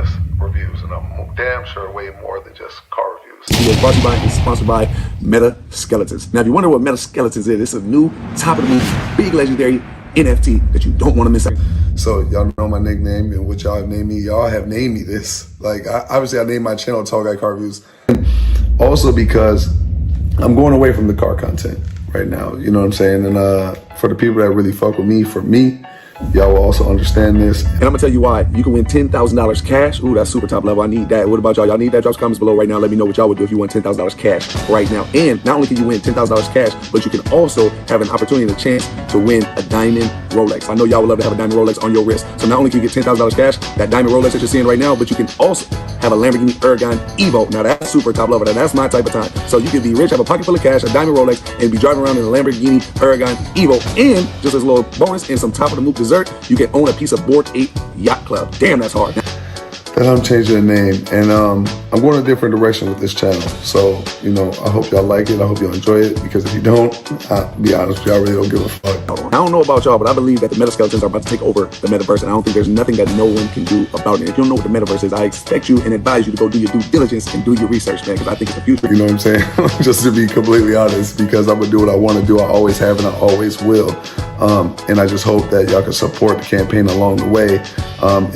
just reviews, and I'm damn sure way more than just car reviews. It's brought to you by and sponsored by Metaskeletons. Now, if you wonder what Metaskeletons is, it's a new top of the move, big legendary NFT that you don't want to miss out. So y'all know my nickname and what y'all have named me. Y'all have named me this. Like, obviously I named my channel Tall Guy Car Reviews. Also because I'm going away from the car content right now. You know what I'm saying? And for the people that really fuck with me, for me, y'all will also understand this. And I'm gonna tell you why. You can win $10,000 cash. Ooh, that's super top level. I need that. What about y'all? Y'all need that? Drop some comments below right now. Let me know what y'all would do if you won $10,000 cash right now. And not only can you win $10,000 cash, but you can also have an opportunity and a chance to win a diamond Rolex. I know y'all would love to have a diamond Rolex on your wrist. So not only can you get $10,000 cash, that diamond Rolex that you're seeing right now, but you can also have a Lamborghini Ergon Evo. Now that's super top level. That's my type of time. So you can be rich, have a pocket full of cash, a diamond Rolex, and be driving around in a Lamborghini Ergon Evo. And just as a little bonus and some top of the move dessert, you can own a piece of Board 8 Yacht Club. Damn, that's hard. That I'm changing the name, and I'm going a different direction with this channel. So, you know, I hope y'all like it. I hope y'all enjoy it, because if you don't, I'll be honest with y'all, I really don't give a fuck. I don't know about y'all, but I believe that the Metaskeletons are about to take over the metaverse, and I don't think there's nothing that no one can do about it. If you don't know what the metaverse is, I expect you and advise you to go do your due diligence and do your research, man, because I think it's the future. You know what I'm saying? Just to be completely honest, because I'm gonna do what I want to do. I always have and I always will. And I just hope that y'all can support the campaign along the way,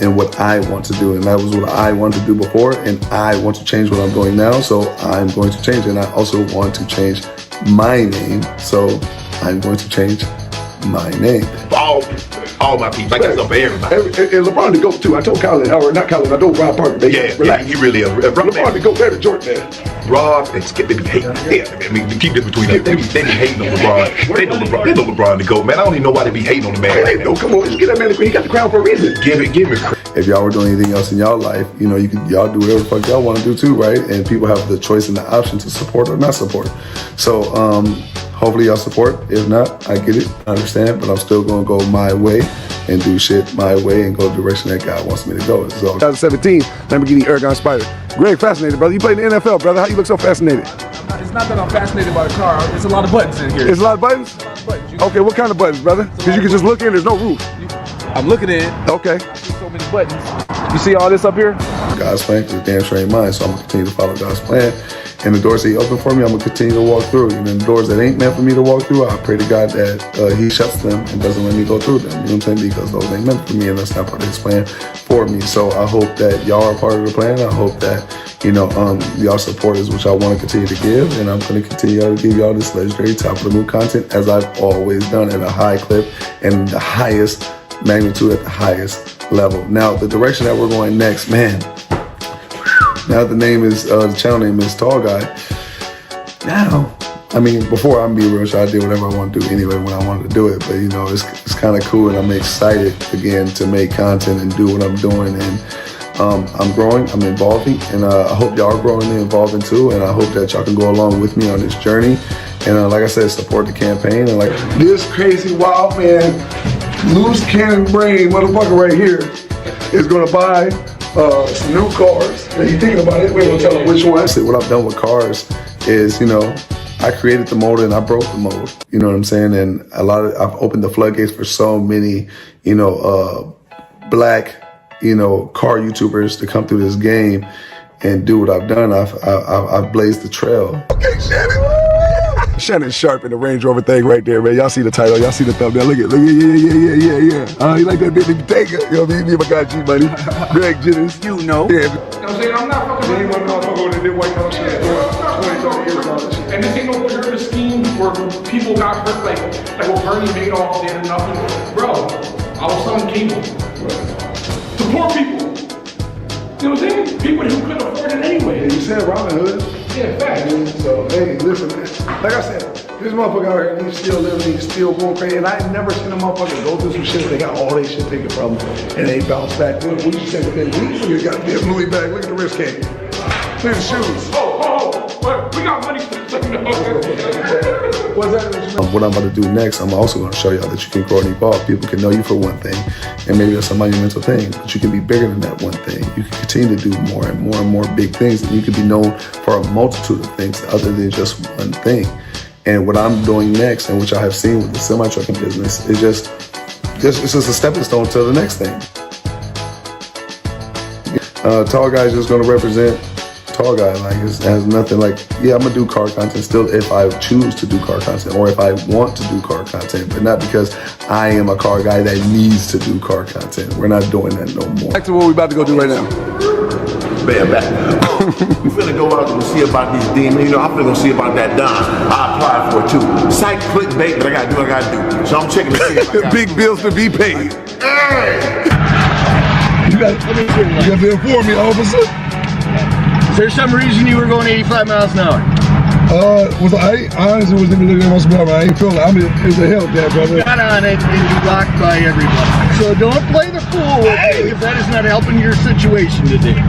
and what I want to do. And that was what I wanted to do before, and I want to change what I'm doing now, so I'm going to change. And I also want to change my name, so I'm going to change my name. All my people. I got something for everybody. And LeBron to go too. I told Colin, or not Colin, I told Rob Parker. Yeah, he really is. LeBron to go better, Jordan, man. Rob and Skip, they be hating. Yeah, I mean, keep this between them. They be hating on LeBron. They know LeBron to go, man. I don't even know why they be hating on the man. Hey, no, come on, just get that man the crown. He got the crown for a reason. Give it. If y'all were doing anything else in y'all life, you know, y'all do whatever the fuck y'all want to do too, right? And people have the choice and the option to support or not support. So, hopefully y'all support. If not, I get it, I understand, but I'm still gonna go my way and do shit my way and go the direction that God wants me to go. So 2017 Lamborghini Ergon Spider. Greg, fascinated, brother. You played in the NFL, brother. How you look so fascinated? It's not that I'm fascinated by the car. There's a lot of buttons in here. There's a lot of buttons? Okay, what kind of buttons, brother? Because you can just look in, there's no roof. I'm looking in. Okay. So many buttons. You see all this up here? God's plan, because damn sure ain't mine, so I'm gonna continue to follow God's plan. And the doors that he opened for me, I'm gonna continue to walk through. And then the doors that ain't meant for me to walk through, I pray to God that he shuts them and doesn't let me go through them. You know what I'm saying? Because those ain't meant for me, and that's not part of his plan for me. So I hope that y'all are part of the plan. I hope that, you know, y'all support is what y'all want to continue to give, and I'm gonna continue to give y'all this legendary top of the move content, as I've always done, at a high clip and the highest magnitude, at the highest level. Now, the direction that we're going next, man. Now the name is, the channel name is Tall Guy. Now, I mean, before, I'm being real, I did whatever I want to do anyway when I wanted to do it. But, you know, it's kind of cool, and I'm excited again to make content and do what I'm doing. And I'm growing, I'm evolving, and I hope y'all are growing and evolving too. And I hope that y'all can go along with me on this journey. And like I said, support the campaign. And like this crazy wild man, loose cannon brain motherfucker right here is gonna buy some new cars. And you thinking about it, we ain't gonna tell him which one. See, what I've done with cars is, you know, I created the mold and I broke the mold. You know what I'm saying? And I've opened the floodgates for so many, you know, black, you know, car YouTubers to come through this game and do what I've done. I've blazed the trail. Okay, Shannon Sharp in the Range Rover thing right there, man. Y'all see the title, y'all see the thumbnail. Look at, yeah. You like that baby taker? You know what I mean? Me and my guy G Money, Greg Jennings. You know. Yeah. You know what I'm saying? I'm not fucking. Ain't one motherfucker with a white collar shit. 20 years on this. And this ain't no pyramid scheme where people got hurt like what Bernie Madoff did and nothing. Bro, I was selling cable to poor people. You know what I'm saying? People who couldn't afford it anyway. Yeah, you said Robin Hood. Yeah, facts. So, hey, listen, man. Like I said, this motherfucker out here, he's still living, he's still going crazy. And I ain't never seen a motherfucker go through some shit. They got all their shit taken from them, and they bounce back. We just said within weeks, we got this Louis bag. Look at the wrist cake. Look at the shoes. We got money. What's that? What I'm about to do next, I'm also going to show y'all that you can grow and evolve. People can know you for one thing, and maybe that's a monumental thing, but you can be bigger than that one thing. You can continue to do more and more and more big things, and you can be known for a multitude of things other than just one thing. And what I'm doing next, and which I have seen with the semi-trucking business, is it's just a stepping stone to the next thing. Tall guy is just gonna represent tall guy. Like it has nothing. Like yeah, I'm gonna do car content still if I choose to do car content or if I want to do car content, but not because I am a car guy that needs to do car content. We're not doing that no more. Back to what we're about to go do right now. Bam, back. We finna go out and see about these demons. You know, I'm finna go see about that Don. I applied for it too. Site clickbait, but I gotta do what I gotta do. So I'm checking to see if I got Big bills to be paid. Hey! You got to inform me, officer. Is there some reason you were going 85 miles an hour? Was I honestly was even looking at my smell, I ain't feeling it. I mean, it's a Hellcat, brother. Got on it and you blocked by everybody. So don't play the fool with me if that is not helping your situation today.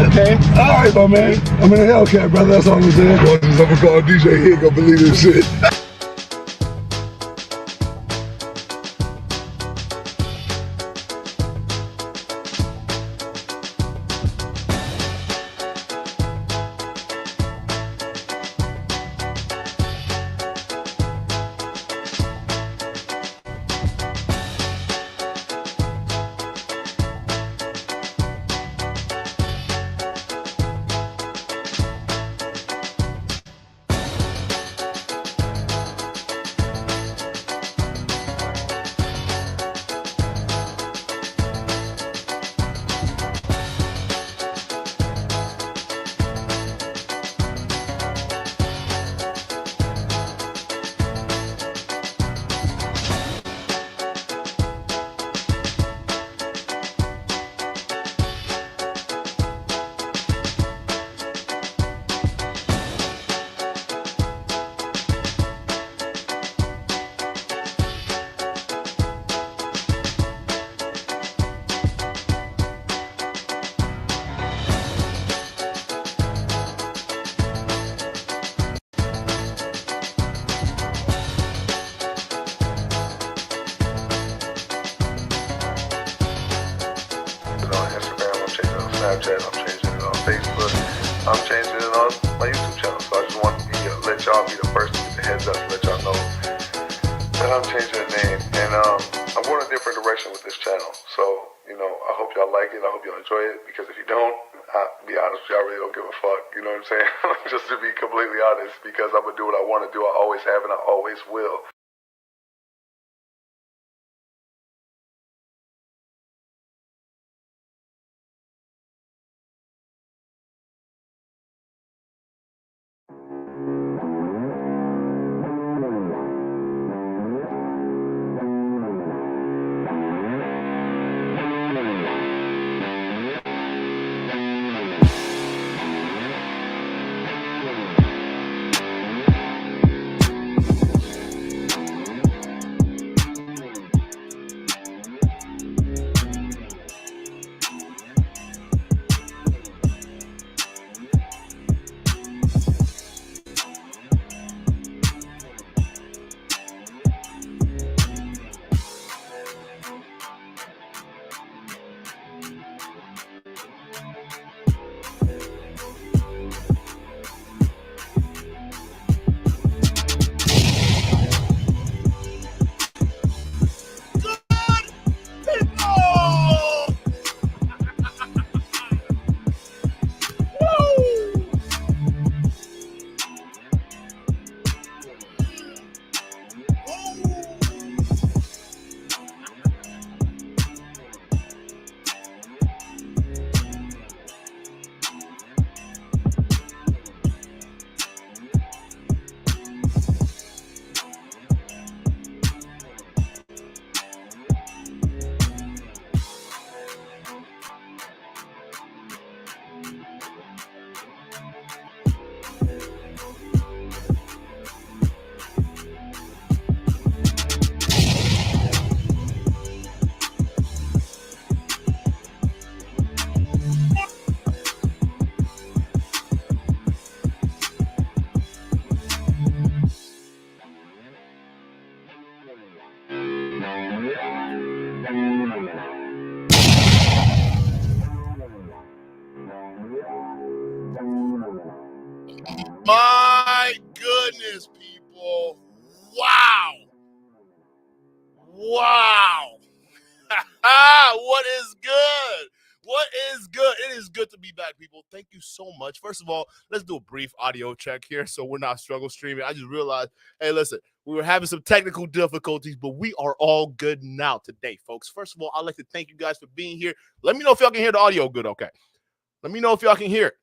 Okay? All right, my man. I'm in a Hellcat, brother. That's all I'm saying. I'm gonna call DJ. He ain't gonna believe this shit. Snapchat, I'm changing it on Facebook, I'm changing it on my YouTube channel. So I just want to let y'all be the first to get the heads up to let y'all know that I'm changing the name. And I'm going a different direction with this channel. So, you know, I hope y'all like it. I hope y'all enjoy it. Because if you don't, I'll be honest with y'all, I really don't give a fuck. You know what I'm saying? Just to be completely honest, because I'm going to do what I want to do. I always have and I always will. My goodness, people. Wow. Wow. What is good? What is good? It is good to be back, people. Thank you so much. First of all, let's do a brief audio check here so we're not struggle streaming. I just realized, hey, listen, we were having some technical difficulties, but we are all good now today, folks. First of all, I'd like to thank you guys for being here. Let me know if y'all can hear the audio good, okay? Let me know if y'all can hear it.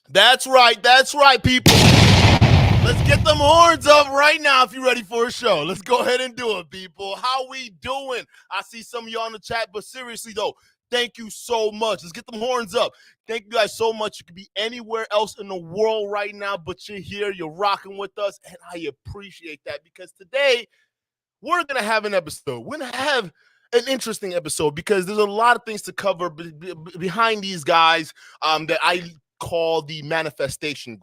That's right, people. Let's get them horns up right now if you're ready for a show. Let's go ahead and do it, people. How we doing? I see some of y'all in the chat, but seriously, though, thank you so much. Let's get them horns up. Thank you guys so much. You could be anywhere else in the world right now, but you're here. You're rocking with us, and I appreciate that because today we're going to have an episode. We're going to have an interesting episode because there's a lot of things to cover behind these guys that I call the manifestation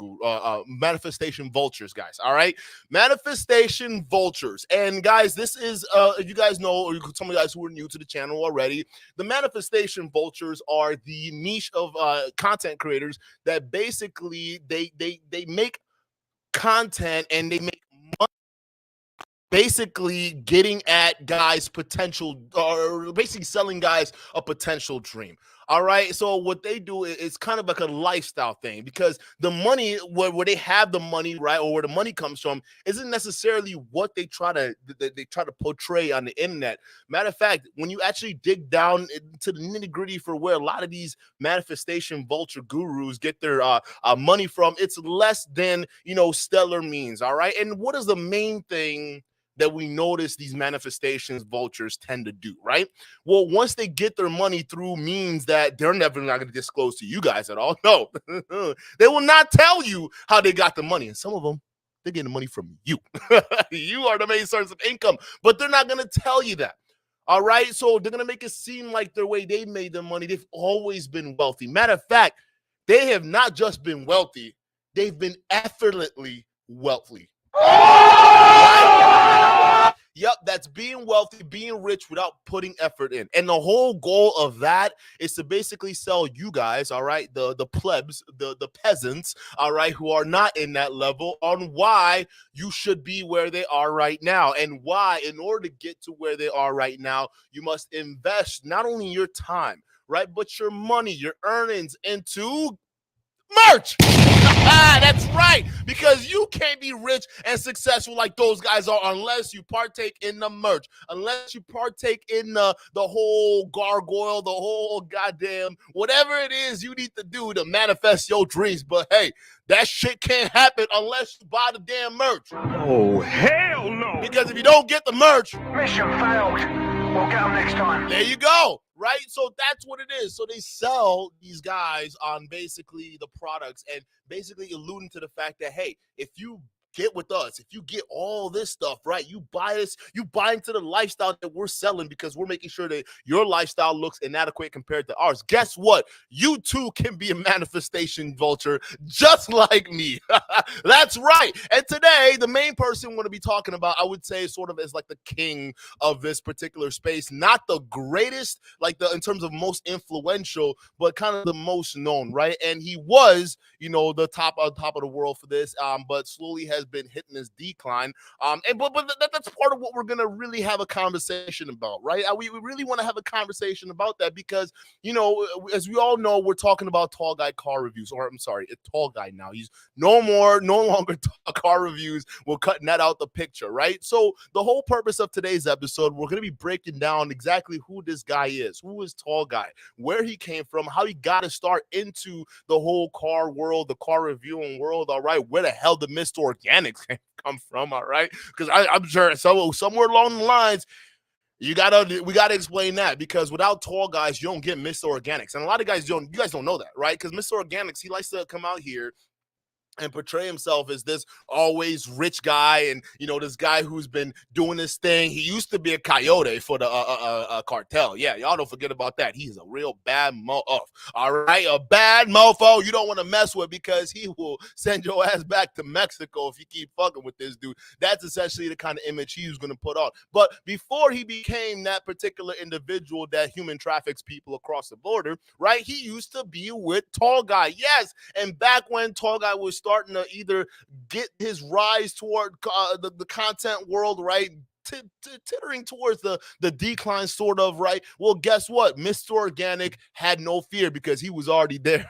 vultures, guys. All right, manifestation vultures. And guys, this is you guys know, or some of you guys who are new to the channel already, the manifestation vultures are the niche of content creators that basically they make content and they make money basically getting at guys' potential, or basically selling guys a potential dream. All right. So what they do is kind of like a lifestyle thing because the money, where they have the money, right, or where the money comes from, isn't necessarily what they try to portray on the internet. Matter of fact, when you actually dig down into the nitty gritty for where a lot of these manifestation vulture gurus get their money from, it's less than stellar means. All right. And what is the main thing that we notice these manifestations vultures tend to do, right? Well, once they get their money through means that they're never not going to disclose to you guys at all. No, they will not tell you how they got the money. And some of them, they're getting the money from you. You are the main source of income, but they're not going to tell you that. All right. So they're going to make it seem like the way they made their money, they've always been wealthy. Matter of fact, they have not just been wealthy, they've been effortlessly wealthy. Right? Yep, that's being wealthy, being rich without putting effort in. And the whole goal of that is to basically sell you guys, all right, the plebs, the peasants, all right, who are not in that level, on why you should be where they are right now, and why, in order to get to where they are right now, you must invest not only your time, right, but your money, your earnings into merch. That's right, because you can't be rich and successful like those guys are unless you partake in the merch, unless you partake in the whole gargoyle, the whole goddamn whatever it is you need to do to manifest your dreams. But hey, that shit can't happen unless you buy the damn merch. Oh, hell no! Because if you don't get the merch, Mission failed. We'll get them next time. There you go. Right? So that's what it is. So they sell these guys on basically the products and basically alluding to the fact that, hey, if you get with us, if you get all this stuff, right, you buy into the lifestyle that we're selling because we're making sure that your lifestyle looks inadequate compared to ours. Guess what? You too can be a manifestation vulture just like me. That's right. And today, the main person we're going to be talking about, I would say sort of as like the king of this particular space, not the greatest, like in terms of most influential, but kind of the most known, right? And he was, the top of the world for this, but slowly has been hitting his decline. But that's part of what we're gonna really have a conversation about, right? We really want to have a conversation about that because, as we all know, we're talking about Tall Guy car reviews, or I'm sorry, a Tall Guy now. He's no longer car reviews. We're cutting that out the picture, right? So the whole purpose of today's episode, we're gonna be breaking down exactly who this guy is, who is Tall Guy, where he came from, how he got to start into the whole car world, the car reviewing world, all right? Where the hell did Mr. Organics come from, all right? Because I'm sure somewhere along the lines, we gotta explain that, because without Tall Guys, you don't get Mr. Organics. And a lot of guys you guys don't know that, right? Because Mr. Organics, he likes to come out here and portray himself as this always rich guy, and this guy who's been doing this thing. He used to be a coyote for the cartel. Yeah, y'all don't forget about that. He's a real bad mofo. All right, a bad mofo you don't want to mess with, because he will send your ass back to Mexico if you keep fucking with this dude. That's essentially the kind of image he was going to put on. But before he became that particular individual that human traffics people across the border, right, he used to be with Tall Guy. Yes, and back when Tall Guy was starting to either get his rise toward the content world, right, tittering towards the decline, sort of, right? Well, guess what? Mr. Organic had no fear because he was already there.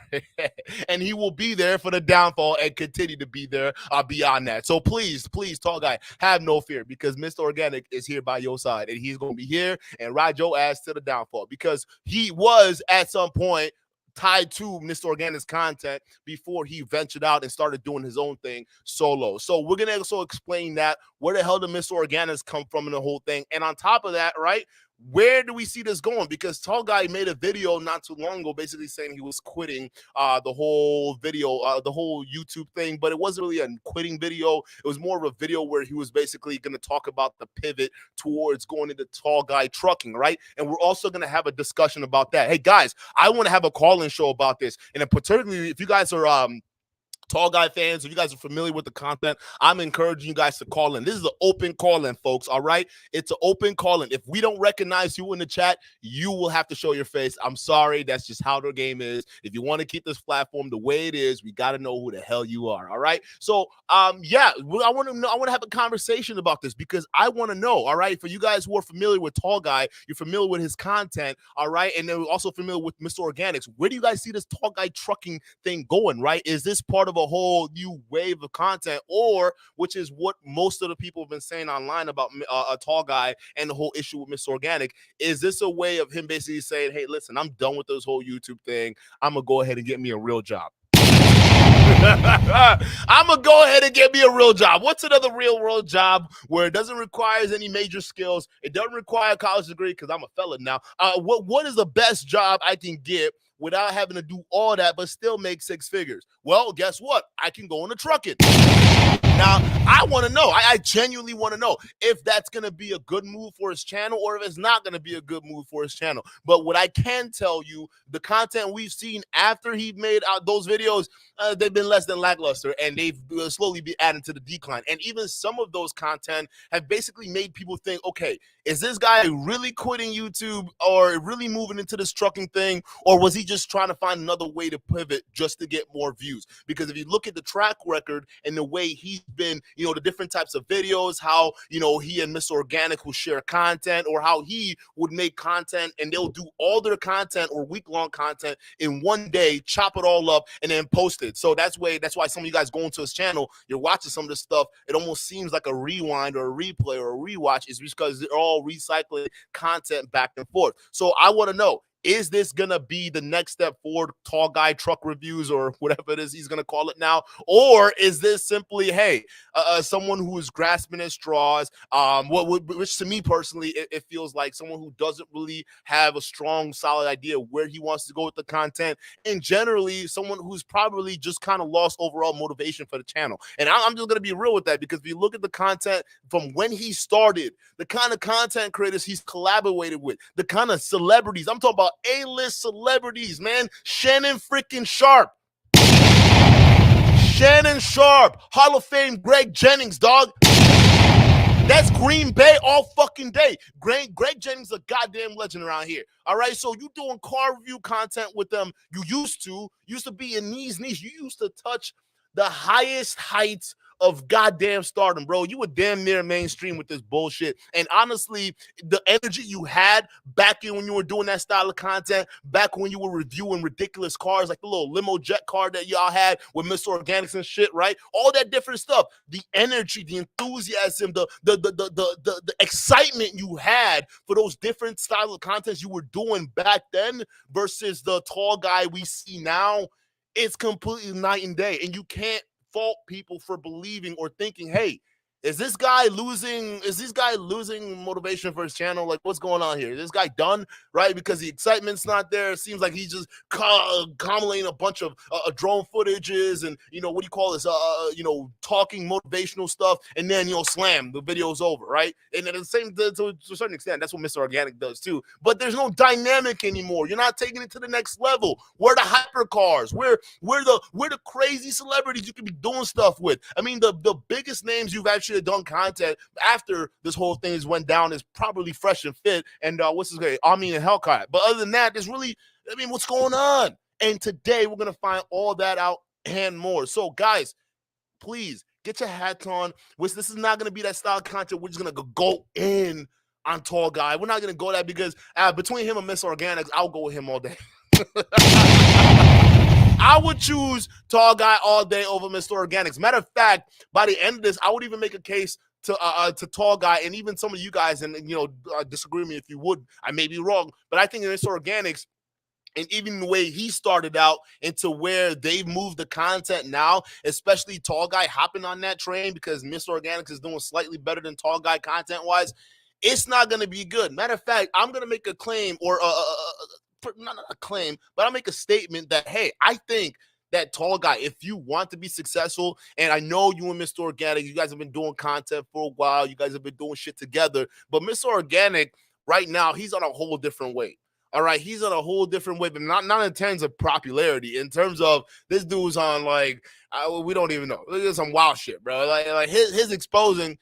And he will be there for the downfall and continue to be there beyond that. So please, tall guy, have no fear because Mr. Organic is here by your side. And he's going to be here and ride your ass to the downfall because he was at some point tied to Mr. Organic's content before he ventured out and started doing his own thing solo. So we're going to also explain that. Where the hell did Mr. Organics come from in the whole thing? And on top of that, right, where do we see this going? Because Tall Guy made a video not too long ago basically saying he was quitting the whole video, the whole YouTube thing, but it wasn't really a quitting video. It was more of a video where he was basically going to talk about the pivot towards going into Tall Guy trucking, right? And we're also going to have a discussion about that. Hey, guys, I want to have a call-in show about this. And particularly if you guys are Tall Guy fans, if you guys are familiar with the content, I'm encouraging you guys to call in. This is an open call-in, folks, all right? It's an open call-in. If we don't recognize you in the chat, you will have to show your face. I'm sorry. That's just how the game is. If you want to keep this platform the way it is, we got to know who the hell you are, all right? So, yeah, I want to have a conversation about this because I want to know, all right? For you guys who are familiar with Tall Guy, you're familiar with his content, all right? And they're also familiar with Mr. Organics. Where do you guys see this Tall Guy trucking thing going, right? Is this part of a whole new wave of content, or which is what most of the people have been saying online about a Tall Guy and the whole issue with Mr. Organic? Is this a way of him basically saying, hey, listen, I'm done with this whole YouTube thing. I'm gonna go ahead and get me a real job. I'm gonna go ahead and get me a real job. What's another real world job where it doesn't require any major skills? It doesn't require a college degree because I'm a felon now. What is the best job I can get without having to do all that but still make six figures? Well, guess what? I can go into trucking. Now, I want to know, I genuinely want to know if that's going to be a good move for his channel or if it's not going to be a good move for his channel. But what I can tell you, the content we've seen after he made out those videos, they've been less than lackluster, and they've slowly been adding to the decline. And even some of those content have basically made people think, okay, is this guy really quitting YouTube or really moving into this trucking thing, or was he just trying to find another way to pivot just to get more views? Because if you look at the track record and the way he's been, you know, the different types of videos, how, you know, he and Mr. Organic will share content, or how he would make content and they'll do all their content or week-long content in one day, chop it all up, and then post it. So that's why some of you guys go into his channel, you're watching some of this stuff, it almost seems like a rewind or a replay or a rewatch. Is because they're all recycling content back and forth. So I want to know, is this going to be the next step forward, Tall Guy truck reviews or whatever it is he's going to call it now? Or is this simply, hey, someone who is grasping at straws, which to me personally, it feels like someone who doesn't really have a strong, solid idea where he wants to go with the content, and generally someone who's probably just kind of lost overall motivation for the channel. And I'm just going to be real with that, because if you look at the content from when he started, the kind of content creators he's collaborated with, the kind of celebrities, I'm talking about A-list celebrities, man. Shannon freaking Sharp. Shannon Sharp. Hall of Fame Greg Jennings, dog. That's Green Bay all fucking day. Greg Jennings is a goddamn legend around here. All right, so you doing car review content with them. You used to be in these niches. You used to touch the highest heights of goddamn stardom, bro. You were damn near mainstream with this bullshit. And honestly, the energy you had back in when you were doing that style of content, back when you were reviewing ridiculous cars like the little limo jet car that y'all had with Mr. Organics and shit, right? All that different stuff. The energy, the enthusiasm, the excitement you had for those different style of contents you were doing back then versus the Tall Guy we see now, it's completely night and day. And you can't fault people for believing or thinking, hey, is this guy losing motivation for his channel? Like, what's going on here? Is this guy done, right? Because the excitement's not there. It seems like he's just accumulating a bunch of drone footages and, you know, what do you call this? Talking motivational stuff, and then, slam, the video's over, right? And at the same, to a certain extent, that's what Mr. Organic does too. But there's no dynamic anymore. You're not taking it to the next level. We're the hypercars. We're the crazy celebrities you can be doing stuff with. I mean, the biggest names you've actually done content after this whole thing has went down is probably Fresh and Fit and what's his name, Ami and Hellcat. But other than that, what's going on? And today we're gonna find all that out and more. So guys, please Get your hats on. Which this is not going to be that style of content. We're just going to go in on Tall Guy. We're not going to go that because between him and Miss Organics, I'll go with him all day. I would choose Tall Guy all day over Mr. Organics. Matter of fact, by the end of this, I would even make a case to Tall Guy, and even some of you guys, and disagree with me if you would. I may be wrong, but I think Mr. Organics, and even the way he started out into where they've moved the content now, especially Tall Guy hopping on that train because Mr. Organics is doing slightly better than Tall Guy content-wise, it's not going to be good. Matter of fact, I'm going to make a claim, or not a claim, but I'll make a statement that, hey, I think that Tall Guy, if you want to be successful, and I know you and Mr. Organic, you guys have been doing content for a while, you guys have been doing shit together, but Mr. Organic, right now, he's on a whole different way. All right, he's on a whole different way, but not in terms of popularity. In terms of this dude's on we don't even know. Look at some wild shit, bro. Like his exposing.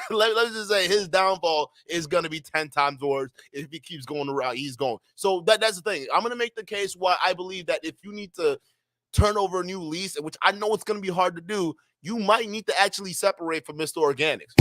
let's just say his downfall is gonna be 10 times worse if he keeps going around. He's going. So that's the thing. I'm gonna make the case why I believe that if you need to turn over a new lease, which I know it's gonna be hard to do, you might need to actually separate from Mr. Organics.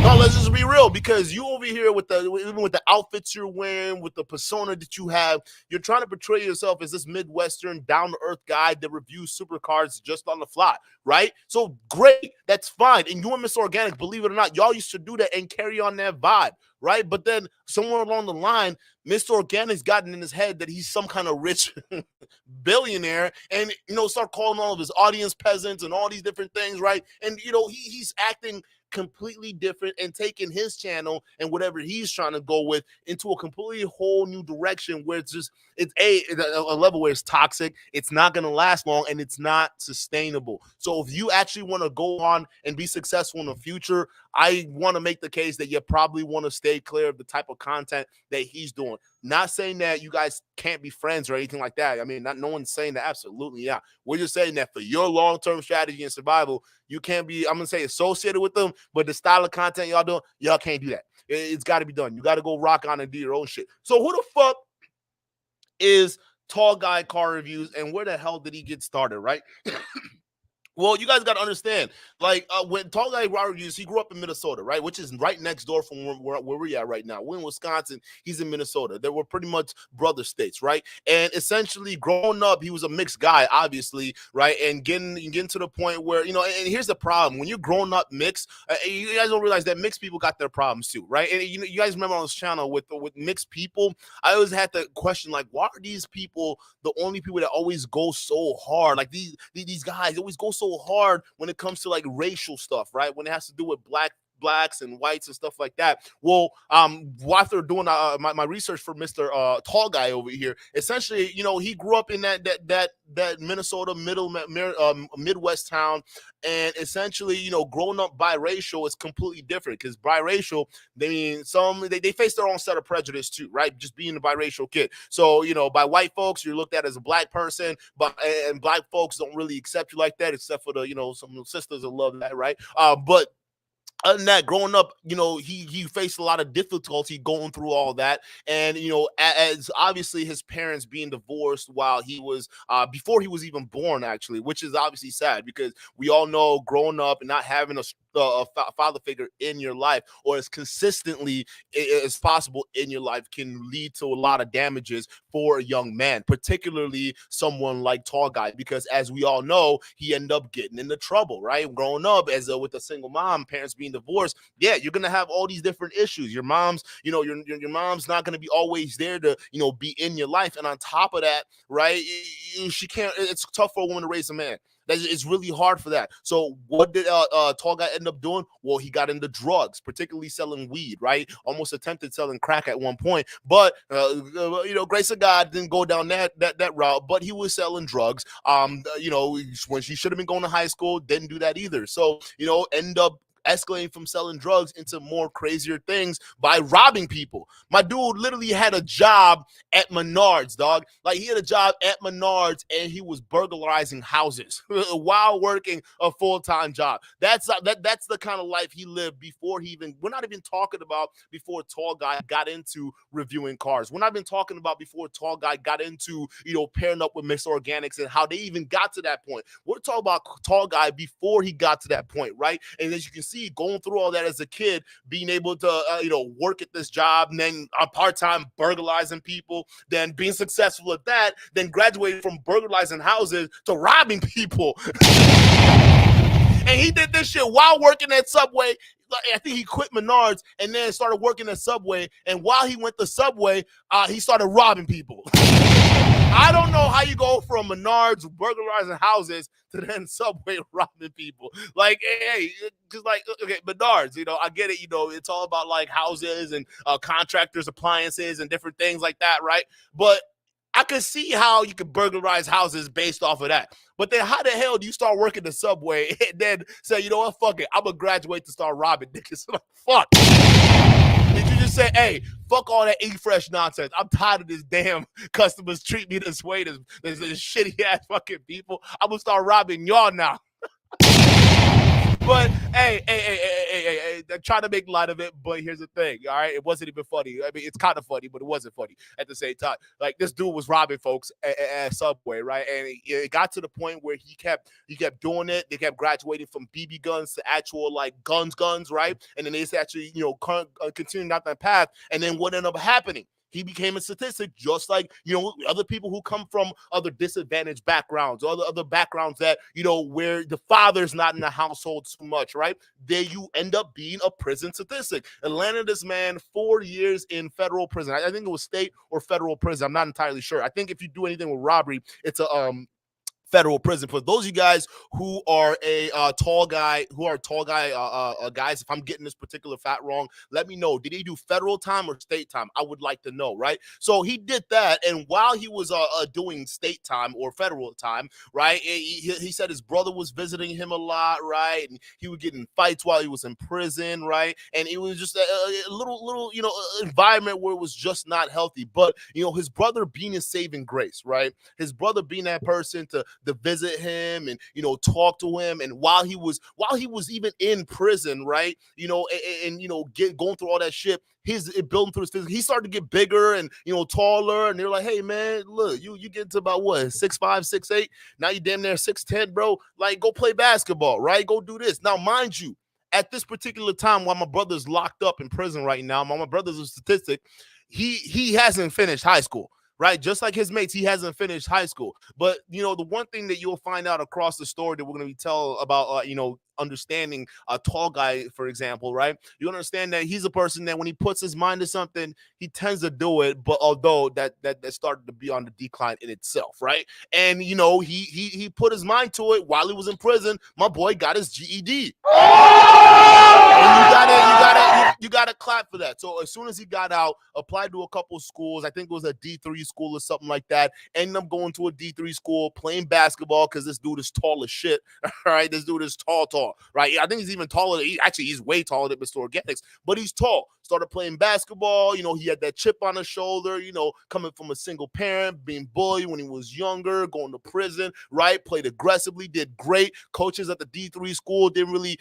No, let's just be real, because you over here even with the outfits you're wearing, with the persona that you have, you're trying to portray yourself as this Midwestern, down-to-earth guy that reviews supercars just on the fly, right? So great, that's fine. And you and Mr. Organic, believe it or not, y'all used to do that and carry on that vibe, right? But then somewhere along the line, Mr. Organic's gotten in his head that he's some kind of rich billionaire, and start calling all of his audience peasants and all these different things, right? And he's acting completely different and taking his channel and whatever he's trying to go with into a completely whole new direction where it's a level where it's toxic, it's not going to last long, and it's not sustainable. So if you actually want to go on and be successful in the future, I want to make the case that you probably want to stay clear of the type of content that he's doing. Not saying that you guys can't be friends or anything like that. I mean, no one's saying that. Absolutely, yeah. We're just saying that for your long-term strategy and survival, you can't be, I'm going to say, associated with them, but the style of content y'all doing, y'all can't do that. It's got to be done. You got to go rock on and do your own shit. So who the fuck is Tall Guy Car Reviews, and where the hell did he get started, right? Well, you guys got to understand, when Tall Guy Car Reviews, he grew up in Minnesota, right? Which is right next door from where we're at right now. We're in Wisconsin. He's in Minnesota. They were pretty much brother states, right? And essentially, growing up, he was a mixed guy, obviously, right? And getting to the point where, and here's the problem. When you're growing up mixed, you guys don't realize that mixed people got their problems too, right? And you guys remember on this channel with mixed people, I always had to question, why are these people the only people that always go so hard? Like these guys always go so hard when it comes to racial stuff, right? When it has to do with blacks and whites and stuff like that. Well, after doing my research for Mr. Tall Guy over here, essentially, he grew up in that Minnesota Midwest town, and essentially, growing up biracial is completely different, because biracial, they face their own set of prejudice too, right? Just being a biracial kid. So, by white folks, you're looked at as a black person, and black folks don't really accept you like that, except for some sisters that love that, right? But other than that, growing up, he faced a lot of difficulty going through all that. And, as obviously his parents being divorced while he was, before he was even born, actually, which is obviously sad, because we all know growing up and not having a father figure in your life, or as consistently as possible in your life, can lead to a lot of damages for a young man, particularly someone like Tall Guy, because as we all know, he ended up getting into trouble, right? Growing up with a single mom, parents being divorced, yeah, you're gonna have all these different issues. Your mom's, your mom's not gonna be always there to, be in your life, and on top of that, right, she can't. It's tough for a woman to raise a man. It's really hard for that. So what did Tall Guy end up doing? Well, he got into drugs, particularly selling weed, right? Almost attempted selling crack at one point, but grace of God, didn't go down that route. But he was selling drugs. When she should have been going to high school, didn't do that either. So end up escalating from selling drugs into more crazier things by robbing people. My dude literally had a job at Menards, dog. Like, he had a job at Menards and he was burglarizing houses while working a full-time job. That's the kind of life he lived before we're not even talking about before Tall Guy got into reviewing cars. We're not even talking about before Tall Guy got into, pairing up with Miss Organics and how they even got to that point. We're talking about Tall Guy before he got to that point, right? And as you can see, going through all that as a kid, being able to, work at this job, and then part-time burglarizing people, then being successful at that, then graduating from burglarizing houses to robbing people. And he did this shit while working at Subway. I think he quit Menards and then started working at Subway. And while he went to Subway, he started robbing people. I don't know how you go from Menards burglarizing houses to then Subway robbing people. Like, hey, just like, okay, Menards, I get it. It's all about like houses and contractors, appliances, and different things like that, right? But I could see how you could burglarize houses based off of that. But then how the hell do you start working the Subway and then say, you know what, fuck it, I'm going to graduate to start robbing niggas? Fuck. Did you just say, hey, fuck all that Eat Fresh nonsense? I'm tired of this damn customers treat me this way, this shitty-ass fucking people. I'm going to start robbing y'all now. But hey, try to make light of it, but here's the thing, all right? It wasn't even funny. I mean, it's kind of funny, but it wasn't funny at the same time. Like, this dude was robbing folks at Subway, right? And it got to the point where he kept doing it. They kept graduating from BB guns to actual, like, guns, right? And then they actually, continue down that path. And then what ended up happening? He became a statistic, just like, other people who come from other disadvantaged backgrounds, other backgrounds that, where the father's not in the household too much, right? There you end up being a prison statistic. And landed this man 4 years in federal prison. I think it was state or federal prison. I'm not entirely sure. I think if you do anything with robbery, it's a federal prison. For those of you guys who are tall guy guys, if I'm getting this particular fact wrong, let me know. Did he do federal time or state time? I would like to know, right? So he did that, and while he was doing state time or federal time, right, he said his brother was visiting him a lot, right, and he would get in fights while he was in prison, right, and it was just a little environment where it was just not healthy. But his brother being his saving grace, right, his brother being that person to visit him and talk to him, and while he was even in prison, right, and going through all that shit, he's building through his physical. He started to get bigger and taller, and they're like, hey man, look, you get to about what, 6'5", 6'8", now you damn near 6'10", bro. Like, go play basketball, right? Go do this. Now, mind you, at this particular time, while my brother's locked up in prison right now, my brother's a statistic, he hasn't finished high school. Right, just like his mates, he hasn't finished high school. But the one thing that you'll find out across the story that we're going to be telling about, understanding a Tall Guy, for example, right? You understand that he's a person that when he puts his mind to something, he tends to do it. But although that started to be on the decline in itself, right? And he put his mind to it while he was in prison. My boy got his GED. And you gotta clap for that. So as soon as he got out, applied to a couple of schools. I think it was a D3 school or something like that. Ended up going to a D3 school, playing basketball because this dude is tall as shit. All right, this dude is tall, right? I think he's even taller. He's way taller than Mr. Organics, but he's tall. Started playing basketball. He had that chip on his shoulder. Coming from a single parent, being bullied when he was younger, going to prison. Right, played aggressively, did great. Coaches at the D3 school didn't really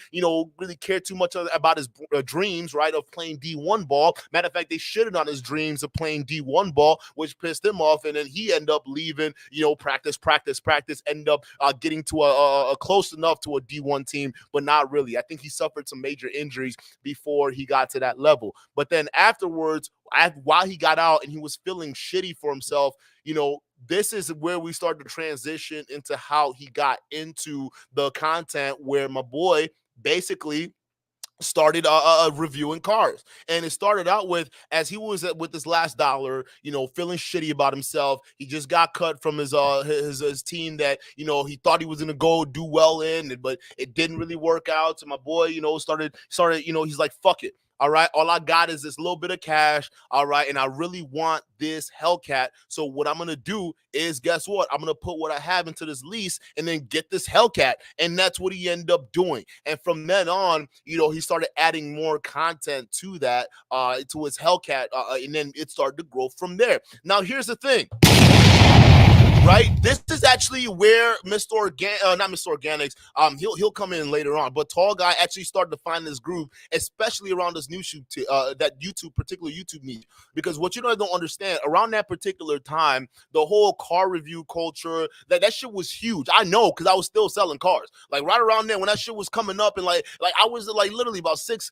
care too much about his dreams, right, of playing D1 ball. Matter of fact, they shitted on his dreams of playing D1 ball, which pissed him off, and then he ended up leaving, practice, ended up getting to a close enough to a D1 team, but not really. I think he suffered some major injuries before he got to that level. But then afterwards, while he got out and he was feeling shitty for himself, this is where we start to transition into how he got into the content where my boy basically started reviewing cars. And it started out with, as he was with his last dollar, feeling shitty about himself. He just got cut from his team that he thought he was gonna go do well in, but it didn't really work out. So my boy started he's like, fuck it, All right. All I got is this little bit of cash. All right. And I really want this Hellcat. So what I'm going to do is, guess what? I'm going to put what I have into this lease and then get this Hellcat. And that's what he ended up doing. And from then on, he started adding more content to that, to his Hellcat. And then it started to grow from there. Now, here's the thing. Right, this is actually where not Mr. Organics. He'll come in later on, but Tall Guy actually started to find this groove, especially around this new shoot, particular YouTube niche. Because what you don't understand, around that particular time, the whole car review culture, that shit was huge. I know, because I was still selling cars. Like right around there when that shit was coming up, and like I was like literally about 6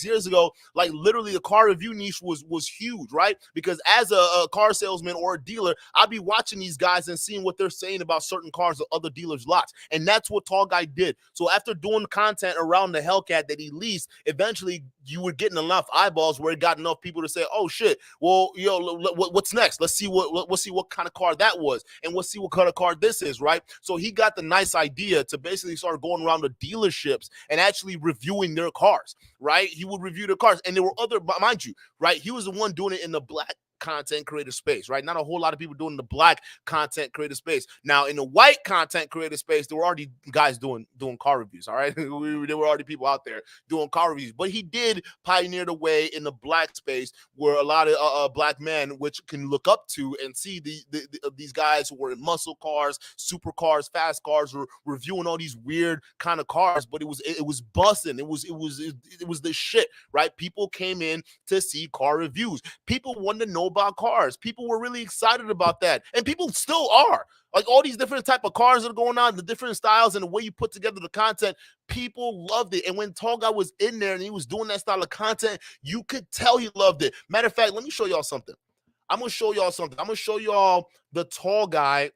years ago. Like literally, the car review niche was huge, right? Because as a car salesman or a dealer, I'd be watching these guys and seeing what they're saying about certain cars or other dealers' lots. And that's what Tall Guy did. So after doing content around the Hellcat that he leased, eventually you were getting enough eyeballs where it got enough people to say, oh shit, well, what's next? Let's see what kind of car that was. And let's see what kind of car this is, right? So he got the nice idea to basically start going around the dealerships and actually reviewing their cars, right? He would review the cars. And there were other, mind you, right? He was the one doing it in the black content creator space, right? Not a whole lot of people doing the black content creator space. Now, in the white content creator space, there were already guys doing car reviews, all right? There were already people out there doing car reviews, but he did pioneer the way in the black space where a lot of black men, which can look up to and see these guys who were in muscle cars, supercars, fast cars, were reviewing all these weird kind of cars, but it was busting. It was the shit, right? People came in to see car reviews. People wanted to know about cars. People were really excited about that, and people still are. Like all these different type of cars that are going on, the different styles and the way you put together the content, people loved it. And when Tall Guy was in there and he was doing that style of content, you could tell he loved it. Matter of fact, let me show y'all something. I'm gonna show y'all the Tall Guy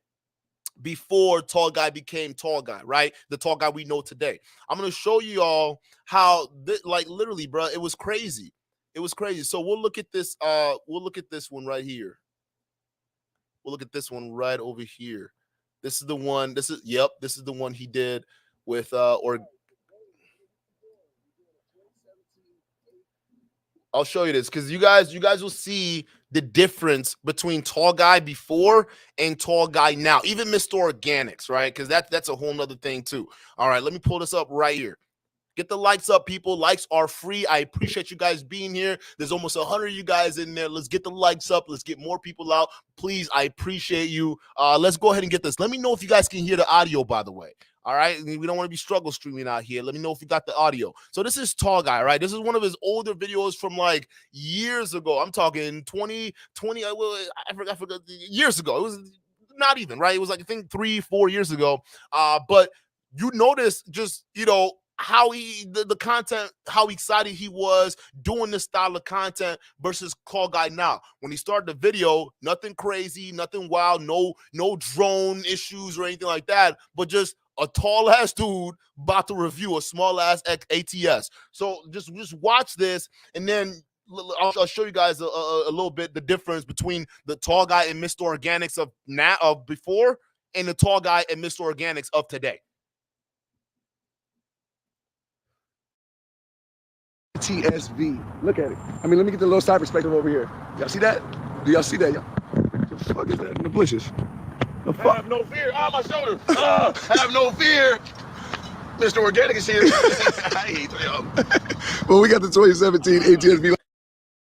before Tall Guy became Tall Guy, right? The Tall Guy we know today. I'm gonna show y'all how, like literally, bro, it was crazy. It was crazy. So we'll look at this. We'll look at this one right here. We'll look at this one right over here. This is the one. This is the one he did with I'll show you this because you guys will see the difference between Tall Guy before and Tall Guy now. Even Mr. Organics, right? Because that's a whole nother thing too. All right, let me pull this up right here. Get the likes up, people. Likes are free. I appreciate you guys being here. There's almost 100 of you guys in there. Let's get the likes up. Let's get more people out. Please, I appreciate you. Let's go ahead and get this. Let me know if you guys can hear the audio, by the way. All right? We don't want to be struggle streaming out here. Let me know if you got the audio. So this is Tall Guy, right? This is one of his older videos from like years ago. I'm talking 2020. I forgot years ago. It was not even, right? It was like, I think 3-4 years ago. But you notice just, how the content, how excited he was doing this style of content versus Tall Guy now. When he started the video, nothing crazy, nothing wild, no drone issues or anything like that, but just a tall ass dude about to review a small ass ATS. So just watch this, and then I'll show you guys a little bit the difference between the Tall Guy and Mr. Organics of before and the Tall Guy and Mr. Organics of today. TSV. Look at it. I mean, let me get the little side perspective over here. Y'all see that? Do y'all see that, y'all? What the fuck is that in the bushes? The fuck? Have no fear. My shoulder. Have no fear. Mr. Organic is here. I hate y'all. Well, we got the 2017 ATSV.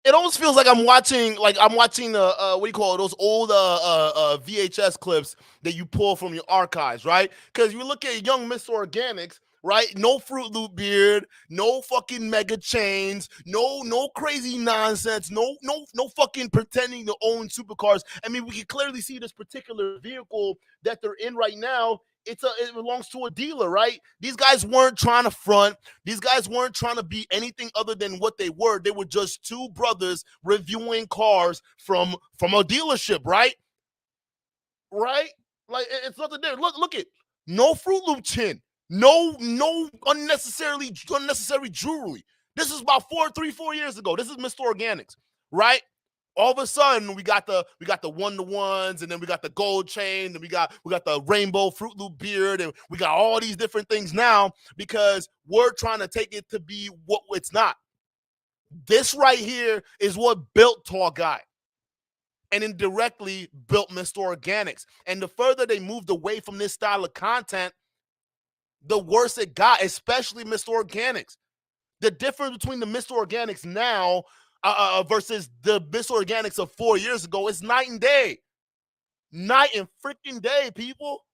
It almost feels like I'm watching what do you call it, those old VHS clips that you pull from your archives, right? Because you look at young Mr. Organics, right? No Fruit Loop beard, no fucking mega chains, no crazy nonsense, no fucking pretending to own supercars. I mean, we can clearly see this particular vehicle that they're in right now. It belongs to a dealer, right? These guys weren't trying to front. These guys weren't trying to be anything other than what they were. They were just two brothers reviewing cars from a dealership, right? Right? Like, it's nothing there. Look it. No Fruit Loop chin. No unnecessary jewelry. This is about 4 years ago. This is Mr. Organics, right? All of a sudden, we got the 1-to-1s, and then we got the gold chain, and we got the rainbow Fruit Loop beard, and we got all these different things now because we're trying to take it to be what it's not. This right here is what built Tall Guy, and indirectly built Mr. Organics. And the further they moved away from this style of content, the worse it got, especially Mr. Organics. The difference between the Mr. Organics now versus the Mr. Organics of 4 years ago is night and day. Night and freaking day, people.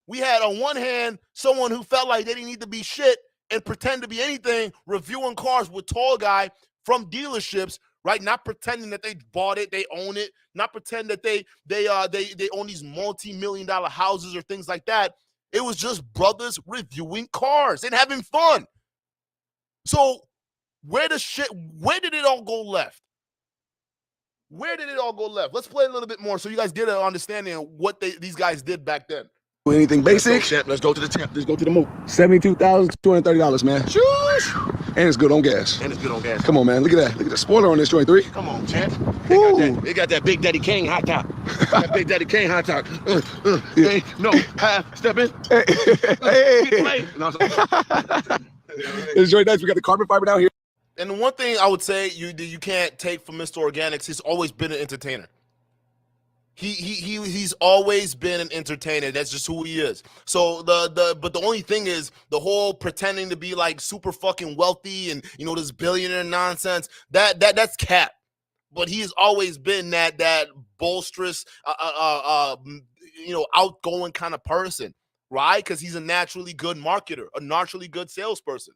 We had on one hand someone who felt like they didn't need to be shit and pretend to be anything, reviewing cars with Tall Guy from dealerships, right? Not pretending that they bought it, they own it, not pretend that they own these multi-million-dollar houses or things like that. It was just brothers reviewing cars and having fun. So where did it all go left? Where did it all go left? Let's play a little bit more so you guys get an understanding of what these guys did back then. Anything basic? Let's go to the temp. Let's go to the move. $72,230, man. Shoosh. And it's good on gas. Come on, man. Look at that. Look at the spoiler on this joint 3. Come on, champ. They got that Big Daddy Kane hot top. That Big Daddy Kane hot top. Hey, no, half step in. Hey. This joint nice. We got the carbon fiber down here. And the one thing I would say you can't take from Mr. Organics, he's always been an entertainer. He's always been an entertainer. That's just who he is. So but the only thing is the whole pretending to be like super fucking wealthy and this billionaire nonsense. That's cap. But he's always been that boisterous, outgoing kind of person, right? Because he's a naturally good marketer, a naturally good salesperson.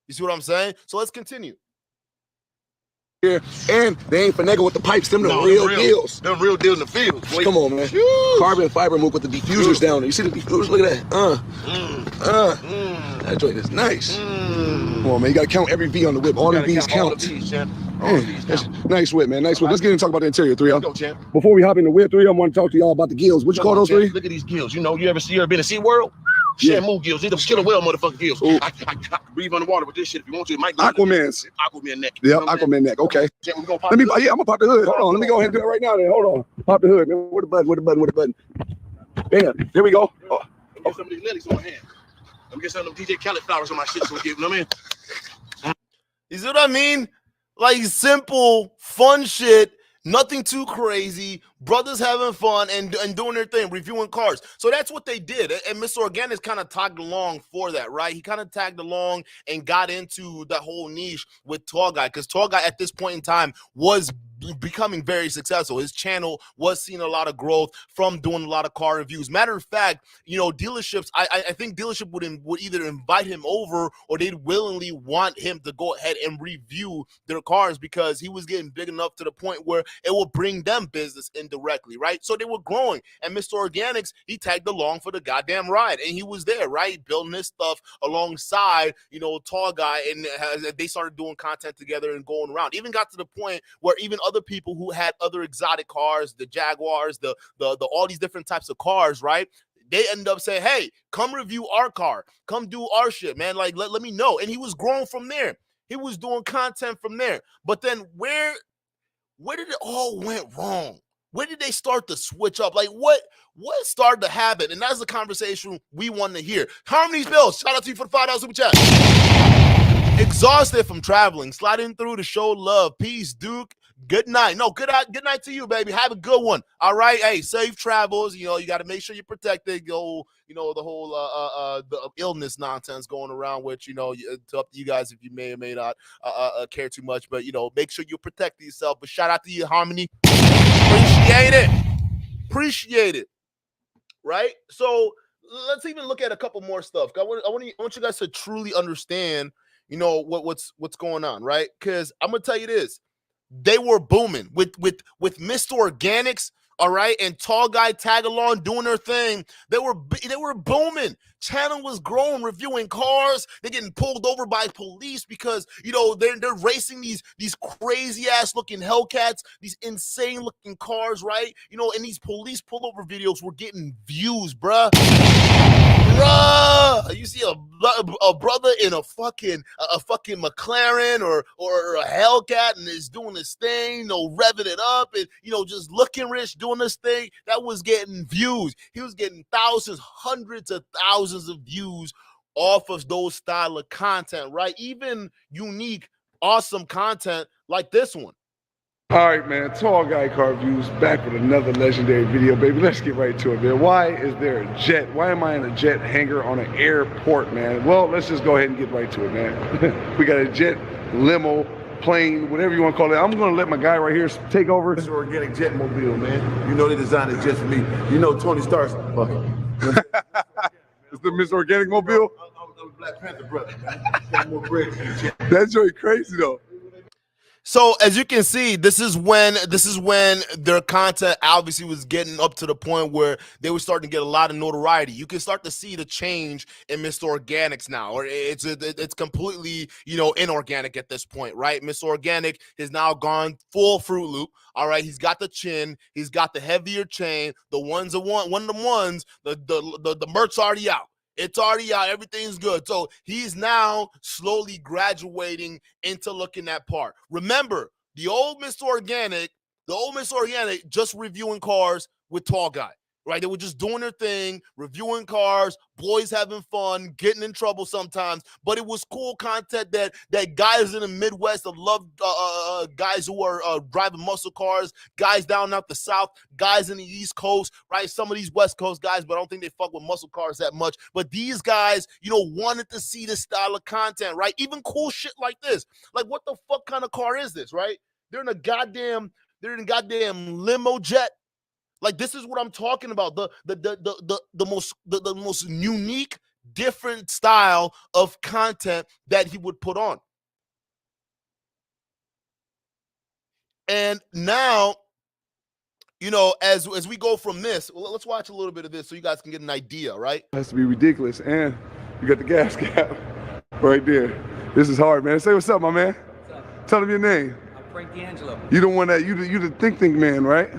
You see what I'm saying? So let's continue. Here, and they ain't finagling with the pipes. Them real deals. Them real deals in the field. Boy. Come on, man. Carbon fiber move with the diffusers down there. You see the diffusers? Look at that. That joint is nice. Come on, man. You got to count every V on the whip. All the V's count. Nice whip, man. Nice whip. Let's get into talk about the interior, 3. Go, champ. Before we hop in the whip, 3, I want to talk to y'all about the gills. What you call those, 3? Look at these gills. You ever been to SeaWorld? Move gills. These are killer whale motherfucking gills. I can breathe underwater with this shit if you want to. It might go Aquaman neck. Yeah, Aquaman neck. Okay. Champ, we gonna pop I'm gonna pop the hood. Hold on. Let me go ahead and do that right now. Then hold on. Pop the hood, man. Where the button? Bam. There we go. Let me get some of these lilies on my hand. Let me get some of them DJ Khaled flowers on my shit. So you know what I mean? You see what I mean? Like simple, fun shit. Nothing too crazy. Brothers having fun and doing their thing, reviewing cars. So that's what they did. And Mr. Organics kind of tagged along for that, right? He kind of tagged along and got into that whole niche with Tall Guy, because Tall Guy at this point in time was becoming very successful. His channel was seeing a lot of growth from doing a lot of car reviews. Matter of fact, dealerships, I think dealership would either invite him over or they'd willingly want him to go ahead and review their cars because he was getting big enough to the point where it will bring them business indirectly, right? So they were growing. And Mr. Organics, he tagged along for the goddamn ride. And he was there, right? Building this stuff alongside, Tall Guy. And they started doing content together and going around. Even got to the point where even other people who had other exotic cars, the Jaguars, the all these different types of cars, right? They ended up saying, hey, come review our car. Come do our shit, man. Like, let me know. And he was growing from there. He was doing content from there. But then where did it all went wrong? Where did they start to switch up? Like, what started to happen? And that's the conversation we want to hear. Harmony's Bills, shout out to you for the $5 super chat. Exhausted from traveling, sliding through to show love. Peace, Duke. Good night. No, good night to you, baby. Have a good one. All right. Hey, safe travels. You got to make sure you're protected. The whole the illness nonsense going around, which, it's up to you guys if you may or may not care too much. But, make sure you protect yourself. But shout out to you, Harmony. Appreciate it. Right? So let's even look at a couple more stuff. I want you guys to truly understand, what's going on, right? Because I'm going to tell you this. They were booming with Mr. Organics. all right, and Tall Guy Tag Along doing their thing, they were booming. Channel was growing, reviewing cars. They're getting pulled over by police because, you know, they're racing these crazy ass looking Hellcats, these insane looking cars, right? You know, and these police pullover videos were getting views, bruh. You see a brother in a fucking McLaren or a Hellcat and is doing this thing, you know, revving it up and, you know, just looking rich, doing this thing, that was getting views. He was getting thousands, hundreds of thousands of views off of those style of content, right? Even unique, awesome content like this one. All right, man. Tall Guy Car Views back with another legendary video, baby. Let's get right to it, man. Why is there a jet? Why am I in a jet hangar on an airport, man? Well, let's just go ahead and get right to it, man. We got a jet, limo, plane, whatever you want to call it. I'm going to let my guy right here take over. Mr. Organic Jet Mobile, man. You know they designed it just for me. You know Tony Stark's fucking. It's the Mr. Organic Mobile? I'm a Black Panther brother, man. Got more bread than the jet. That's really crazy, though. So as you can see, this is when their content obviously was getting up to the point where they were starting to get a lot of notoriety. You can start to see the change in Mr. Organics now, or it's completely, you know, inorganic at this point, right? Mr. Organic has now gone full Fruit Loop. All right, he's got the chin, he's got the heavier chain, the one of the ones, the merch already out. It's already out. Everything's good. So he's now slowly graduating into looking that part. Remember, the old Mr. Organic just reviewing cars with Tall Guy, right? They were just doing their thing, reviewing cars, boys having fun, getting in trouble sometimes. But it was cool content that guys in the Midwest have loved, guys who are driving muscle cars, guys down out the South, guys in the East Coast, right? Some of these West Coast guys, but I don't think they fuck with muscle cars that much. But these guys, you know, wanted to see this style of content, right? Even cool shit like this. Like, what the fuck kind of car is this, right? They're in a goddamn limo jet. Like, this is what I'm talking about. The most unique, different style of content that he would put on. And now, you know, as we go from this, let's watch a little bit of this so you guys can get an idea, right? It has to be ridiculous. And you got the gas cap right there. This is hard, man. Say what's up, my man. What's up? Tell him your name. I'm Frank D'Angelo. You the one that, you the think man, right?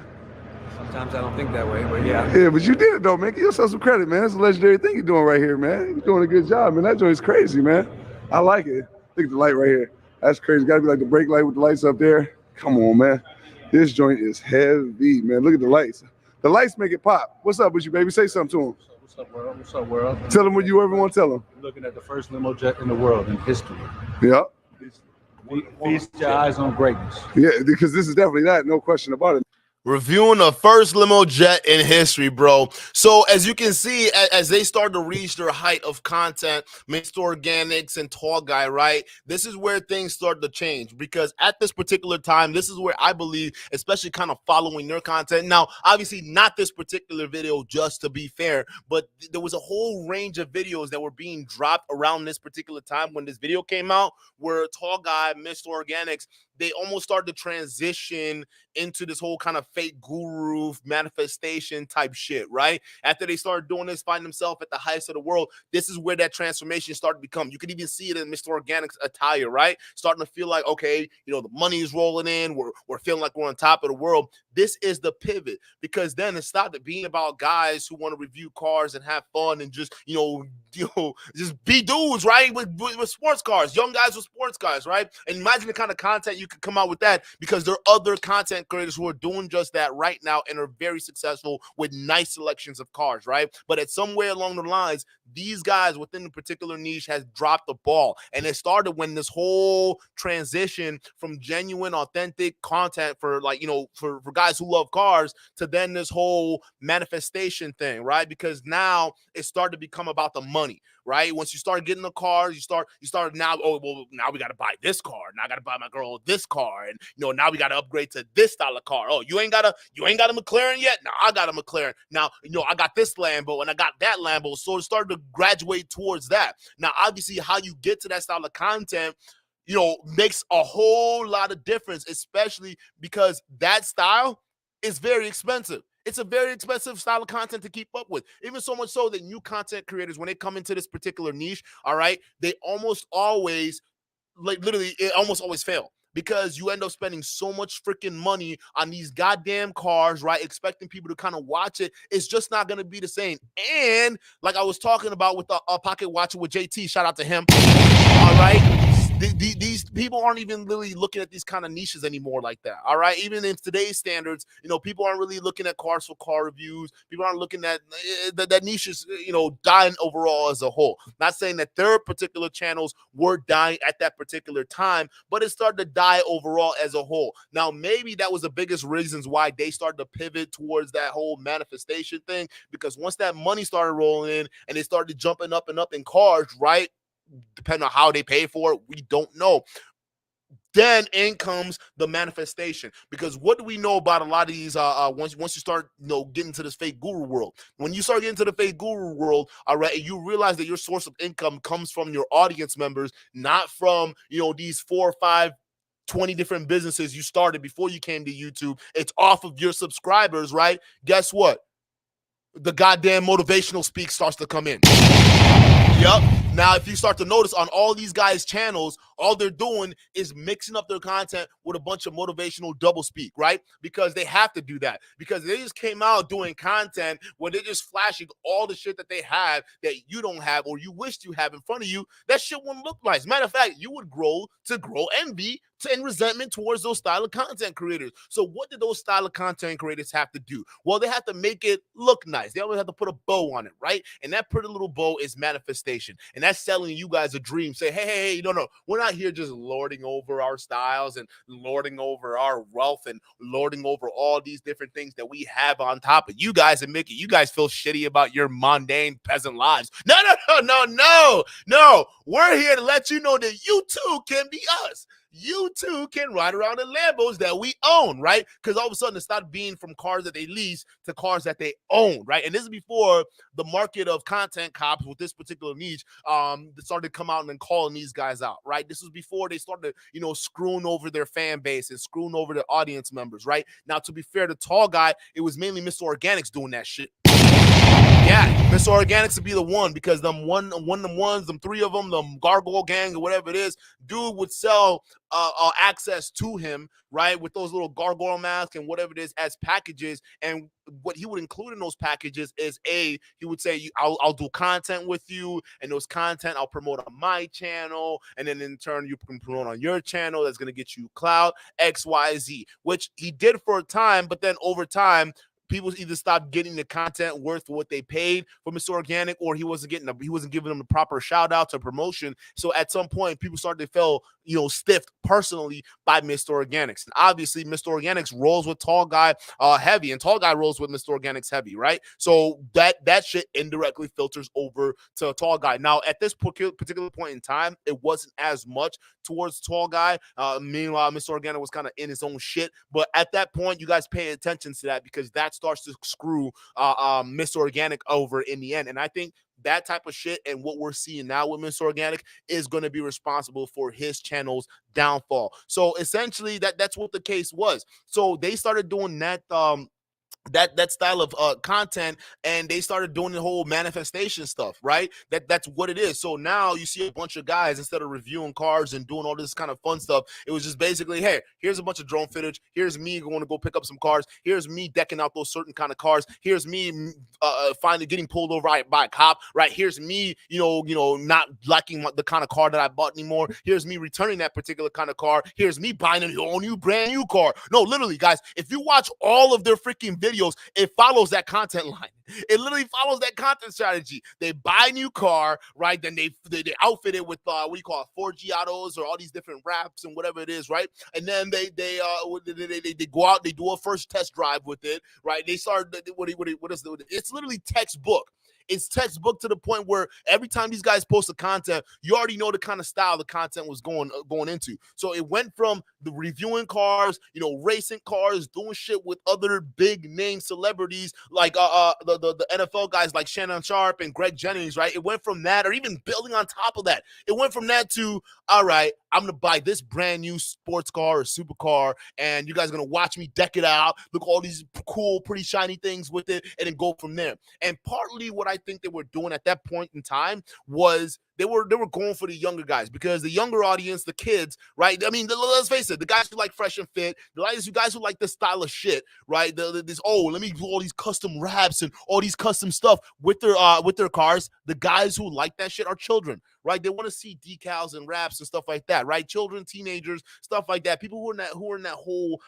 Sometimes I don't think that way, but yeah. Yeah, but you did it though, man. Give yourself some credit, man. That's a legendary thing you're doing right here, man. You're doing a good job, man. That joint's crazy, man. I like it. Look at the light right here. That's crazy. Gotta be like the brake light with the lights up there. Come on, man. This joint is heavy, man. Look at the lights. The lights make it pop. What's up with you, baby? Say something to him. What's up, world? What's up, world? Tell him what you ever want to tell him. You're looking at the first limo jet in the world in history. Yep. Feast your eyes on greatness. Yeah, because this is definitely that. No question about it. Reviewing the first limo jet in history, bro. So as you can see, as they start to reach their height of content, Mr. Organics and Tall Guy, right? This is where things start to change, because at this particular time, this is where I believe, especially kind of following their content. Now, obviously not this particular video, just to be fair, but there was a whole range of videos that were being dropped around this particular time when this video came out, where Tall Guy, Mr. Organics, they almost started to transition into this whole kind of fake guru manifestation type shit, right? After they started doing this, finding themselves at the heights of the world, this is where that transformation started to become. You could even see it in Mr. Organic's attire, right? Starting to feel like, okay, you know, the money is rolling in. We're feeling like we're on top of the world. This is the pivot, because then it stopped being about guys who want to review cars and have fun and just, you know, just be dudes, right? With sports cars, young guys with sports cars, right? And imagine the kind of content you could come out with that, because there are other content creators who are doing just that right now and are very successful with nice selections of cars, right? But at somewhere along the lines, these guys within the particular niche has dropped the ball. And it started when this whole transition from genuine, authentic content for, like, you know, for guys who love cars, to then this whole manifestation thing, right? Because now it started to become about the money, right? Once you start getting the cars, you start now, oh, well, now we got to buy this car. Now I got to buy my girl this car. And, you know, now we got to upgrade to this style of car. Oh, you ain't got a McLaren yet? No, I got a McLaren. Now, you know, I got this Lambo and I got that Lambo. So it started to graduate towards that. Now, obviously, how you get to that style of content, you know, makes a whole lot of difference, especially because that style is very expensive. It's a very expensive style of content to keep up with. Even so much so that new content creators, when they come into this particular niche, all right, they almost always, like literally, it almost always fail. Because you end up spending so much freaking money on these goddamn cars, right? Expecting people to kind of watch it. It's just not going to be the same. And like I was talking about with the pocket watcher with JT, shout out to him. All right. These people aren't even really looking at these kind of niches anymore like that. All right. Even in today's standards, people aren't really looking at cars for car reviews. People aren't looking at that niche is, dying overall as a whole. Not saying that their particular channels were dying at that particular time, but it started to die overall as a whole. Now, maybe that was the biggest reasons why they started to pivot towards that whole manifestation thing, because once that money started rolling in and they started jumping up and up in cars, right? Depending on how they pay for it, we don't know. Then in comes the manifestation, because what do we know about a lot of these once you start getting into this fake guru world? When you start getting into the fake guru world, all right, and you realize that your source of income comes from your audience members, not from these 4 or 5 20 different businesses you started before you came to YouTube. It's off of your subscribers, right? Guess what? The goddamn motivational speak starts to come in. Yep. Now, if you start to notice on all these guys' channels, all they're doing is mixing up their content with a bunch of motivational doublespeak, right? Because they have to do that. Because they just came out doing content where they're just flashing all the shit that they have that you don't have or you wished you have in front of you. That shit wouldn't look nice. Matter of fact, you would grow envy and resentment towards those style of content creators. So what did those style of content creators have to do? Well, they have to make it look nice. They always have to put a bow on it, right? And that pretty little bow is manifestation. And that's selling you guys a dream. Say, hey, no, we're not here just lording over our styles and lording over our wealth and lording over all these different things that we have on top of you guys and making you guys feel shitty about your mundane peasant lives. No. We're here to let you know that you too can be us. You too can ride around in Lambos that we own, right? Because all of a sudden it started being from cars that they lease to cars that they own, right? And this is before the market of content cops with this particular niche started to come out and calling these guys out, right? This was before they started, screwing over their fan base and screwing over their audience members, right? Now, to be fair to Tall Guy, it was mainly Mr. Organics doing that shit. Yeah, Mr. Organics would be the one, because them three of them, them Gargoyle Gang or whatever it is, dude would sell access to him, right, with those little gargoyle masks and whatever it is as packages. And what he would include in those packages is he would say, I'll do content with you, and those content I'll promote on my channel, and then in turn you can promote on your channel. That's going to get you clout, XYZ, which he did for a time, but then over time, people either stopped getting the content worth what they paid for Mr. Organic, or he wasn't giving them the proper shout outs or promotion. So at some point, people started to feel, stiffed personally by Mr. Organics. And obviously, Mr. Organics rolls with Tall Guy heavy, and Tall Guy rolls with Mr. Organics heavy, right? So that shit indirectly filters over to Tall Guy. Now, at this particular point in time, it wasn't as much towards Tall Guy. Meanwhile, Mr. Organic was kind of in his own shit. But at that point, you guys pay attention to that, because that starts to screw Mr. Organic over in the end. And I think that type of shit and what we're seeing now with Mr. Organic is going to be responsible for his channel's downfall. So essentially, that's what the case was. So they started doing that that style of content, and they started doing the whole manifestation stuff, right? That's what it is. So now you see a bunch of guys, instead of reviewing cars and doing all this kind of fun stuff, it was just basically, hey, here's a bunch of drone footage, here's me going to go pick up some cars, here's me decking out those certain kind of cars, here's me finally getting pulled over by a cop, right? Here's me not liking the kind of car that I bought anymore, here's me returning that particular kind of car, here's me buying a whole new brand new car. No, literally, guys, if you watch all of their freaking videos, it follows that content line. It literally follows that content strategy. They buy a new car, right? Then they outfit it with what do you call it, 4G autos or all these different wraps and whatever it is, right? And then they go out, they do a first test drive with it, right? They start what is it? It's literally textbook. It's textbook to the point where every time these guys post the content, you already know the kind of style the content was going into. So it went from the reviewing cars, racing cars, doing shit with other big name celebrities like the NFL guys like Shannon Sharp and Greg Jennings, right? It went from that, or even building on top of that. It went from that to all right, I'm going to buy this brand new sports car or supercar, and you guys are going to watch me deck it out, look at all these cool, pretty shiny things with it, and then go from there. And partly what I think they were doing at that point in time was they were going for the younger guys, because the younger audience, the kids, right? I mean, let's face it, the guys who like fresh and fit, the guys who like this style of shit, right? Let me do all these custom wraps and all these custom stuff with their cars. The guys who like that shit are children, right? They want to see decals and wraps and stuff like that, right? Children, teenagers, stuff like that. People who are in that whole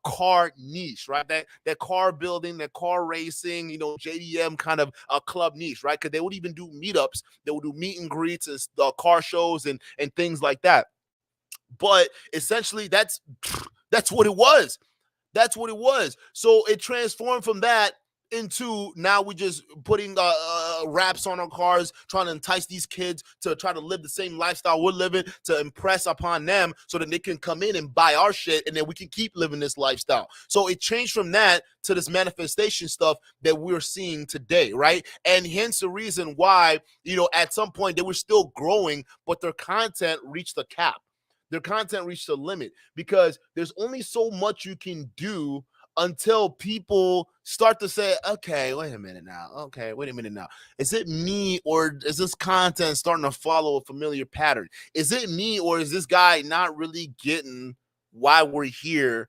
car niche, right? That car building, that car racing, JDM kind of club niche, right? Because they would even do meetups. They would do meet and greets and car shows and things like that. But essentially, that's what it was. That's what it was. So it transformed from that into now we just putting wraps on our cars, trying to entice these kids to try to live the same lifestyle we're living, to impress upon them so that they can come in and buy our shit, and then we can keep living this lifestyle. So it changed from that to this manifestation stuff that we're seeing today, right? And hence the reason why, at some point they were still growing, but their content reached a cap. Their content reached a limit, because there's only so much you can do until people start to say, okay, wait a minute now. Is it me, or is this content starting to follow a familiar pattern? Is it me, or is this guy not really getting why we're here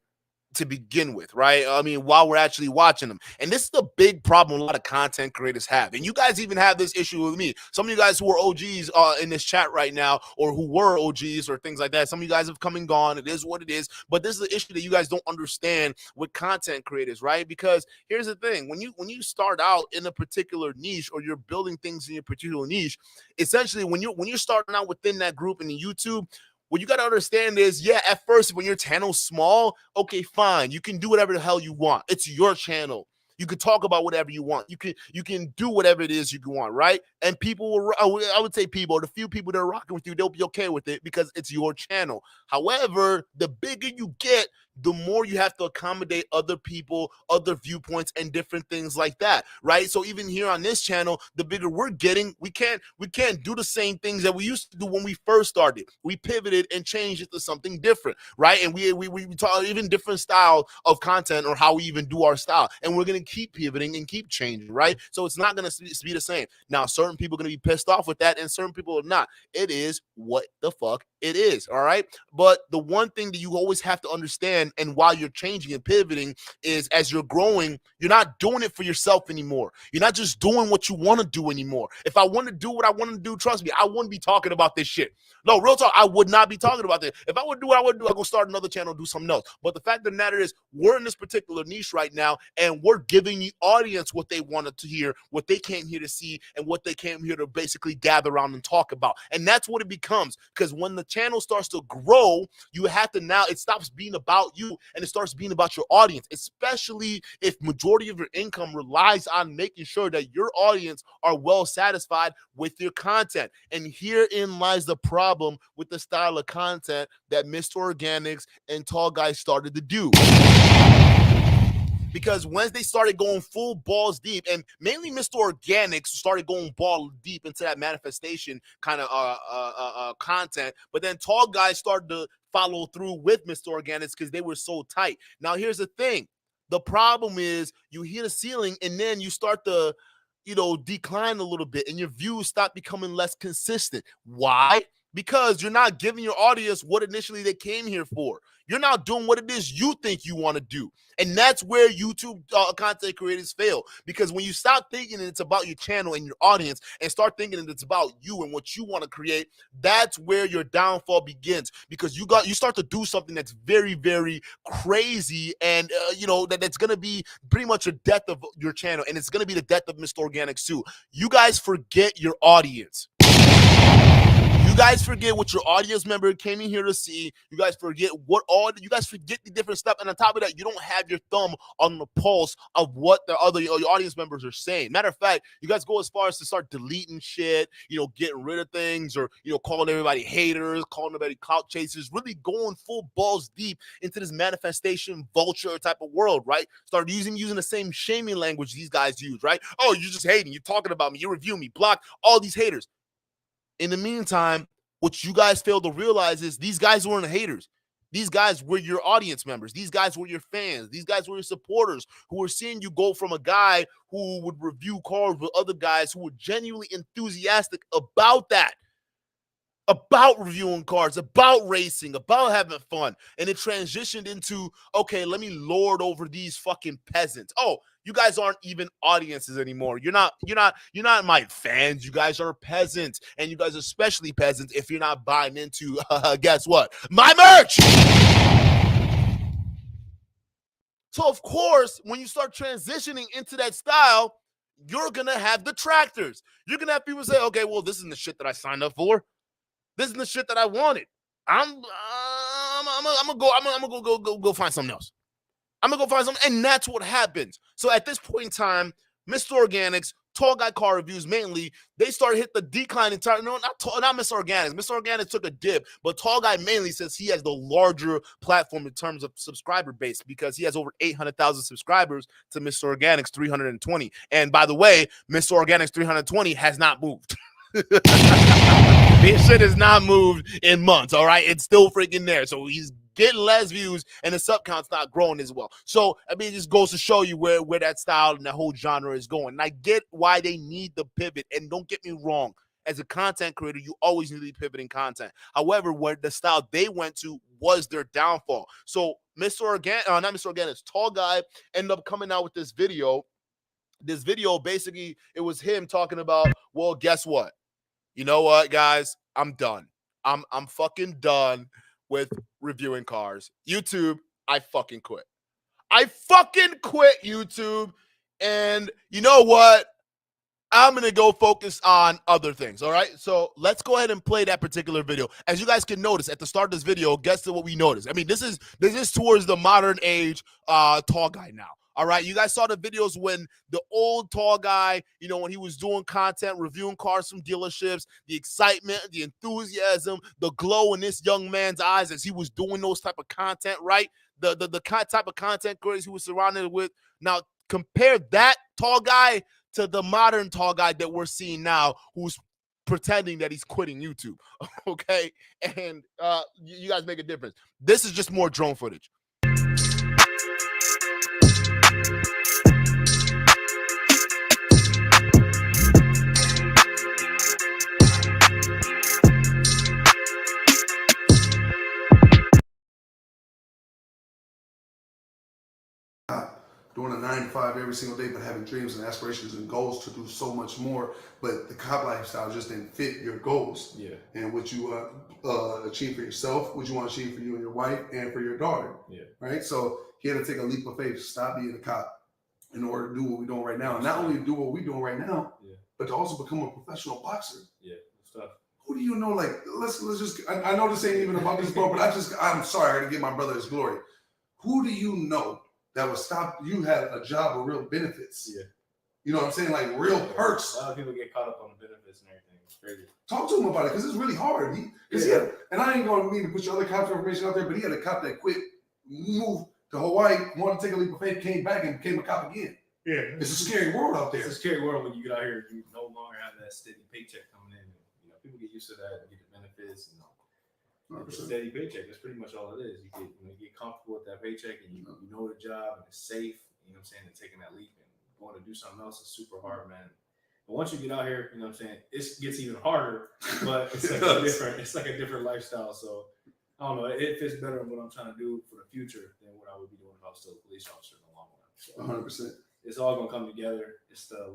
to begin with, right? I mean, while we're actually watching them. And this is the big problem a lot of content creators have. And you guys even have this issue with me. Some of you guys who are OGs in this chat right now, or who were OGs or things like that, some of you guys have come and gone. It is what it is. But this is the issue that you guys don't understand with content creators, right? Because here's the thing. When you start out in a particular niche, or you're building things in your particular niche, essentially when you're starting out within that group in the YouTube, what you got to understand is, at first, when your channel's small, okay, fine. You can do whatever the hell you want. It's your channel. You can talk about whatever you want. You can do whatever it is you want, right? And people I would say people, the few people that are rocking with you, they'll be okay with it because it's your channel. However, the bigger you get, the more you have to accommodate other people, other viewpoints, and different things like that, right? So even here on this channel, the bigger we're getting, we can't do the same things that we used to do when we first started. We pivoted and changed it to something different, right? And we talk even different style of content, or how we even do our style, and we're gonna keep pivoting and keep changing, right? So it's not gonna be the same. Now, certain people are gonna be pissed off with that, and certain people are not. It is what the fuck it is, all right? But the one thing that you always have to understand, and while you're changing and pivoting, is as you're growing, you're not doing it for yourself anymore. You're not just doing what you want to do anymore. If I want to do what I want to do, trust me, I wouldn't be talking about this shit. No, real talk, I would not be talking about this. If I would do what I would do, I'd go start another channel, do something else. But the fact of the matter is, we're in this particular niche right now, and we're giving the audience what they wanted to hear, what they came here to see, and what they came here to basically gather around and talk about. And that's what it becomes, because when the channel starts to grow, you have to now, it stops being about you and it starts being about your audience, especially if majority of your income relies on making sure that your audience are well satisfied with your content. And herein lies the problem with the style of content that Mr. Organics and Tall Guys started to do. Because once they started going full balls deep, and mainly Mr. Organics started going ball deep into that manifestation kind of content, but then Tall Guys started to follow through with Mr. Organics because they were so tight. Now, here's the thing. The problem is you hit a ceiling, and then you start to, decline a little bit, and your views stop becoming less consistent. Why? Because you're not giving your audience what initially they came here for. You're not doing what it is you think you want to do. And that's where YouTube content creators fail. Because when you stop thinking that it's about your channel and your audience, and start thinking that it's about you and what you want to create, that's where your downfall begins. Because you start to do something that's very, very crazy, and that's going to be pretty much a death of your channel, and it's going to be the death of Mr. Organics too. You guys forget your audience. You guys forget what your audience member came in here to see. You guys forget you guys forget the different stuff. And on top of that, you don't have your thumb on the pulse of what your audience members are saying. Matter of fact, you guys go as far as to start deleting shit, getting rid of things, or, calling everybody haters, calling everybody clout chasers, really going full balls deep into this manifestation vulture type of world, right? Start using the same shaming language these guys use, right? Oh, you're just hating. You're talking about me. You review me. Block all these haters. In the meantime, What you guys fail to realize is these guys weren't haters. These guys were your audience members. These guys were your fans. These guys were your supporters who were seeing you go from a guy who would review cars with other guys who were genuinely enthusiastic about that, about reviewing cars, about racing, about having fun. And it transitioned into, okay, let me lord over these fucking peasants. Oh, you guys aren't even audiences anymore. You're not my fans. You guys are peasants, and you guys are especially peasants if you're not buying into guess what? My merch. So of course, when you start transitioning into that style, you're gonna have detractors. You're gonna have people say, okay, well, this isn't the shit that I signed up for. This is the shit that I wanted. I'm gonna go find something else. I'm gonna go find something, and that's what happens. So at this point in time, Mr. Organics, Tall Guy Car Reviews mainly, they started hit the decline entire. No, not Mr. Organics. Mr. Organics took a dip, but Tall Guy mainly says he has the larger platform in terms of subscriber base because he has over 800,000 subscribers to Mr. Organics 320. And by the way, Mr. Organics 320 has not moved. This shit has not moved in months, all right? It's still freaking there. So he's getting less views, and the sub count's not growing as well. So, I mean, it just goes to show you where that style and that whole genre is going. And I get why they need the pivot, and don't get me wrong. As a content creator, you always need to be pivoting content. However, where the style they went to was their downfall. So, not Mr. Organics, Tall Guy ended up coming out with this video. This video, basically, it was him talking about, well, guess what? You know what, guys? I'm done. I'm fucking done with reviewing cars. YouTube, I fucking quit. I fucking quit YouTube. And you know what? I'm going to go focus on other things, all right? So let's go ahead and play that particular video. As you guys can notice, at the start of this video, guess to what we noticed. I mean, this is towards the modern age Tall Guy now. All right, you guys saw the videos when the old Tall Guy, you know, when he was doing content, reviewing cars from dealerships, the excitement, the enthusiasm, the glow in this young man's eyes as he was doing those type of content, right? The type of content creators he was surrounded with. Now, compare that Tall Guy to the modern Tall Guy that we're seeing now, who's pretending that he's quitting YouTube, okay? And you guys make a difference. This is just more drone footage. Doing a 9 to 5 every single day, but having dreams and aspirations and goals to do so much more. But the cop lifestyle just didn't fit your goals. Yeah. And what you achieve for yourself, what you want to achieve for you and your wife and for your daughter. Yeah. Right. So he had to take a leap of faith, stop being a cop in order to do what we're doing right now. And not only do what we're doing right now, but to also become a professional boxer. Yeah. Stuff. Who do you know? Like, let's just. I know this ain't even about this, bro, but I'm sorry. I got to give my brother his glory. Who do you know that would stop? You had a job with real benefits. Yeah. You know what I'm saying? Like real perks. A lot of people get caught up on the benefits and everything. It's crazy. Talk to him about it because it's really hard. And I ain't going to need to put your other cops information out there, but he had a cop that quit, moved to Hawaii, wanted to take a leap of faith, came back and became a cop again. Yeah. It's a scary world out there. It's a scary world when you get out here and you no longer have that steady paycheck coming in. You know, people get used to that and get the benefits and it's a steady paycheck. That's pretty much all it is. You get comfortable with that paycheck and you know the job and it's safe. You know what I'm saying? And taking that leap and going to do something else is super hard, man. But once you get out here, you know what I'm saying, it gets even harder. But it's like a different lifestyle. So I don't know. It fits better with what I'm trying to do for the future than what I would be doing if I was still a police officer in the long run. So 100%. It's all gonna come together. It's the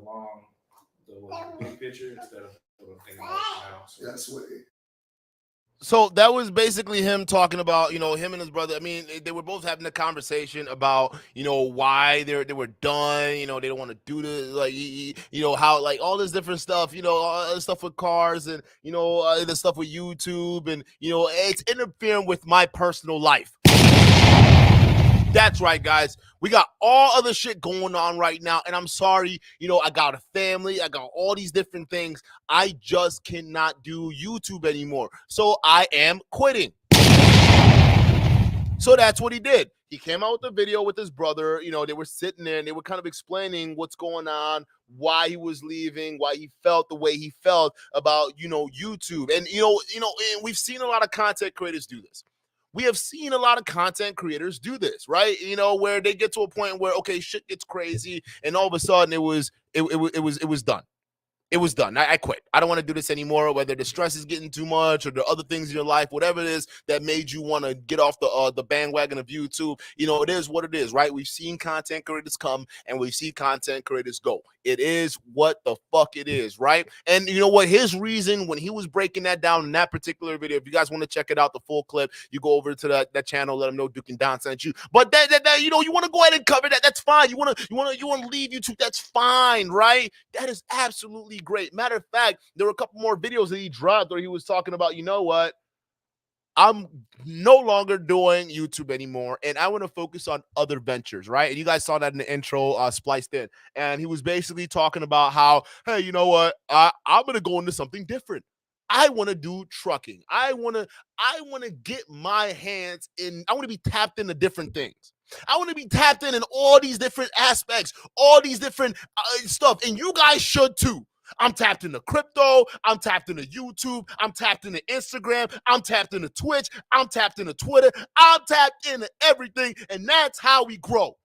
big picture instead of what I'm thinking about now. So that's what. So that was basically him talking about, you know, him and his brother. I mean, they were both having a conversation about, you know, why they were done. You know, they don't want to do this, like, you know, how, like, all this different stuff, you know, all this stuff with cars and, you know, the stuff with YouTube and, you know, it's interfering with my personal life. That's right, guys. We got all other shit going on right now. And I'm sorry, you know, I got a family. I got all these different things. I just cannot do YouTube anymore. So I am quitting. So that's what he did. He came out with a video with his brother. You know, they were sitting there and they were kind of explaining what's going on, why he was leaving, why he felt the way he felt about, you know, YouTube. And, and we've seen a lot of content creators do this. We have seen a lot of content creators do this, right? You know, where they get to a point where, okay, shit gets crazy, and all of a sudden it was done. It was done. I quit. I don't want to do this anymore, whether the stress is getting too much or the other things in your life, whatever it is that made you want to get off the bandwagon of YouTube. You know, it is what it is, right? We've seen content creators come and we've seen content creators go. It is what the fuck it is, right? And you know what? His reason when he was breaking that down in that particular video, if you guys want to check it out, the full clip, you go over to that channel, let them know dukendon sent you. But that you know, you want to go ahead and cover that, that's fine. You want to leave YouTube, that's fine, right? That is absolutely great. Matter of fact, there were a couple more videos that he dropped where he was talking about, you know what? I'm no longer doing YouTube anymore, and I want to focus on other ventures, right? And you guys saw that in the intro, spliced in. And he was basically talking about how, hey, you know what? I'm going to go into something different. I want to do trucking. I want to get my hands in. I want to be tapped into different things. I want to be tapped in all these different aspects, all these different stuff. And you guys should too. I'm tapped into crypto. I'm tapped into YouTube. I'm tapped into Instagram. I'm tapped into Twitch. I'm tapped into Twitter. I'm tapped into everything. And that's how we grow.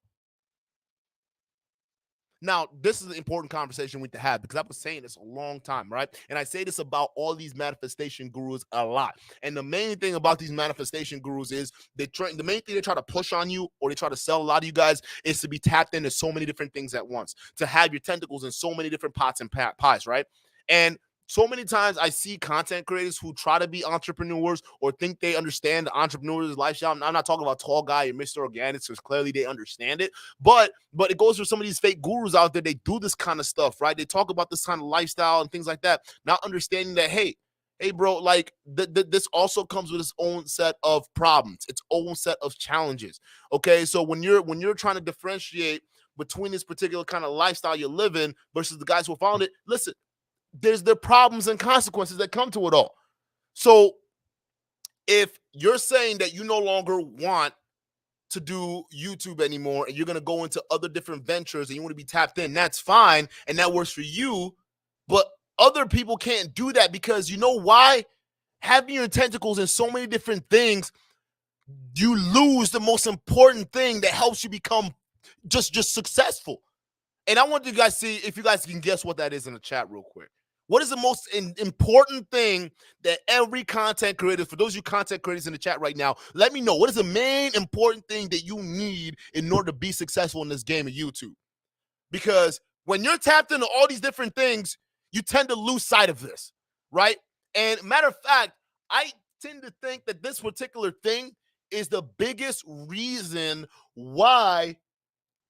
Now, this is an important conversation we need to have because I was saying this a long time, right? And I say this about all these manifestation gurus a lot. And the main thing about these manifestation gurus is the main thing they try to push on you or they try to sell a lot of you guys is to be tapped into so many different things at once, to have your tentacles in so many different pots and pies, right? And so many times I see content creators who try to be entrepreneurs or think they understand the entrepreneur's lifestyle. I'm not talking about Tall Guy and Mr. Organics because clearly they understand it. But it goes for some of these fake gurus out there. They do this kind of stuff, right? They talk about this kind of lifestyle and things like that, not understanding that, hey, bro, like this also comes with its own set of problems, its own set of challenges. Okay, so when you're trying to differentiate between this particular kind of lifestyle you're living versus the guys who found it, listen. There's the problems and consequences that come to it all. So if you're saying that you no longer want to do YouTube anymore and you're going to go into other different ventures and you want to be tapped in, that's fine. And that works for you. But other people can't do that because you know why? Having your tentacles in so many different things, you lose the most important thing that helps you become just successful. And I want you guys to see if you guys can guess what that is in the chat real quick. What is the most important thing that every content creator, for those of you content creators in the chat right now, let me know. What is the main important thing that you need in order to be successful in this game of YouTube? Because when you're tapped into all these different things, you tend to lose sight of this, right? And matter of fact, I tend to think that this particular thing is the biggest reason why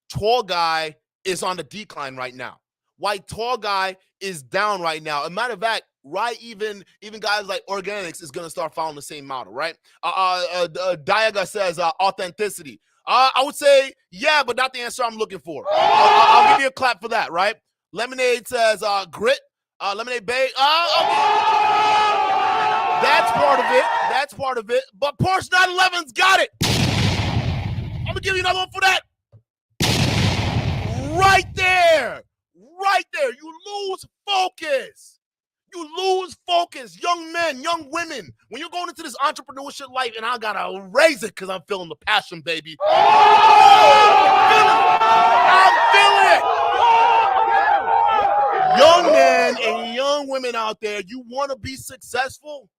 Tall Guy is on the decline right now. Why Tall Guy is down right now. As a matter of fact, right, even guys like Organics is going to start following the same model, right? Diaga says authenticity. I would say, yeah, but not the answer I'm looking for. I'll give you a clap for that, right? Lemonade says grit. Lemonade Bay. That's part of it. That's part of it. But Porsche 911's got it. I'm going to give you another one for that. Right there. Right there, you lose focus. You lose focus, young men, young women. When you're going into this entrepreneurship life, and I gotta raise it because I'm feeling the passion, baby. I'm feeling it. Young men and young women out there, you want to be successful?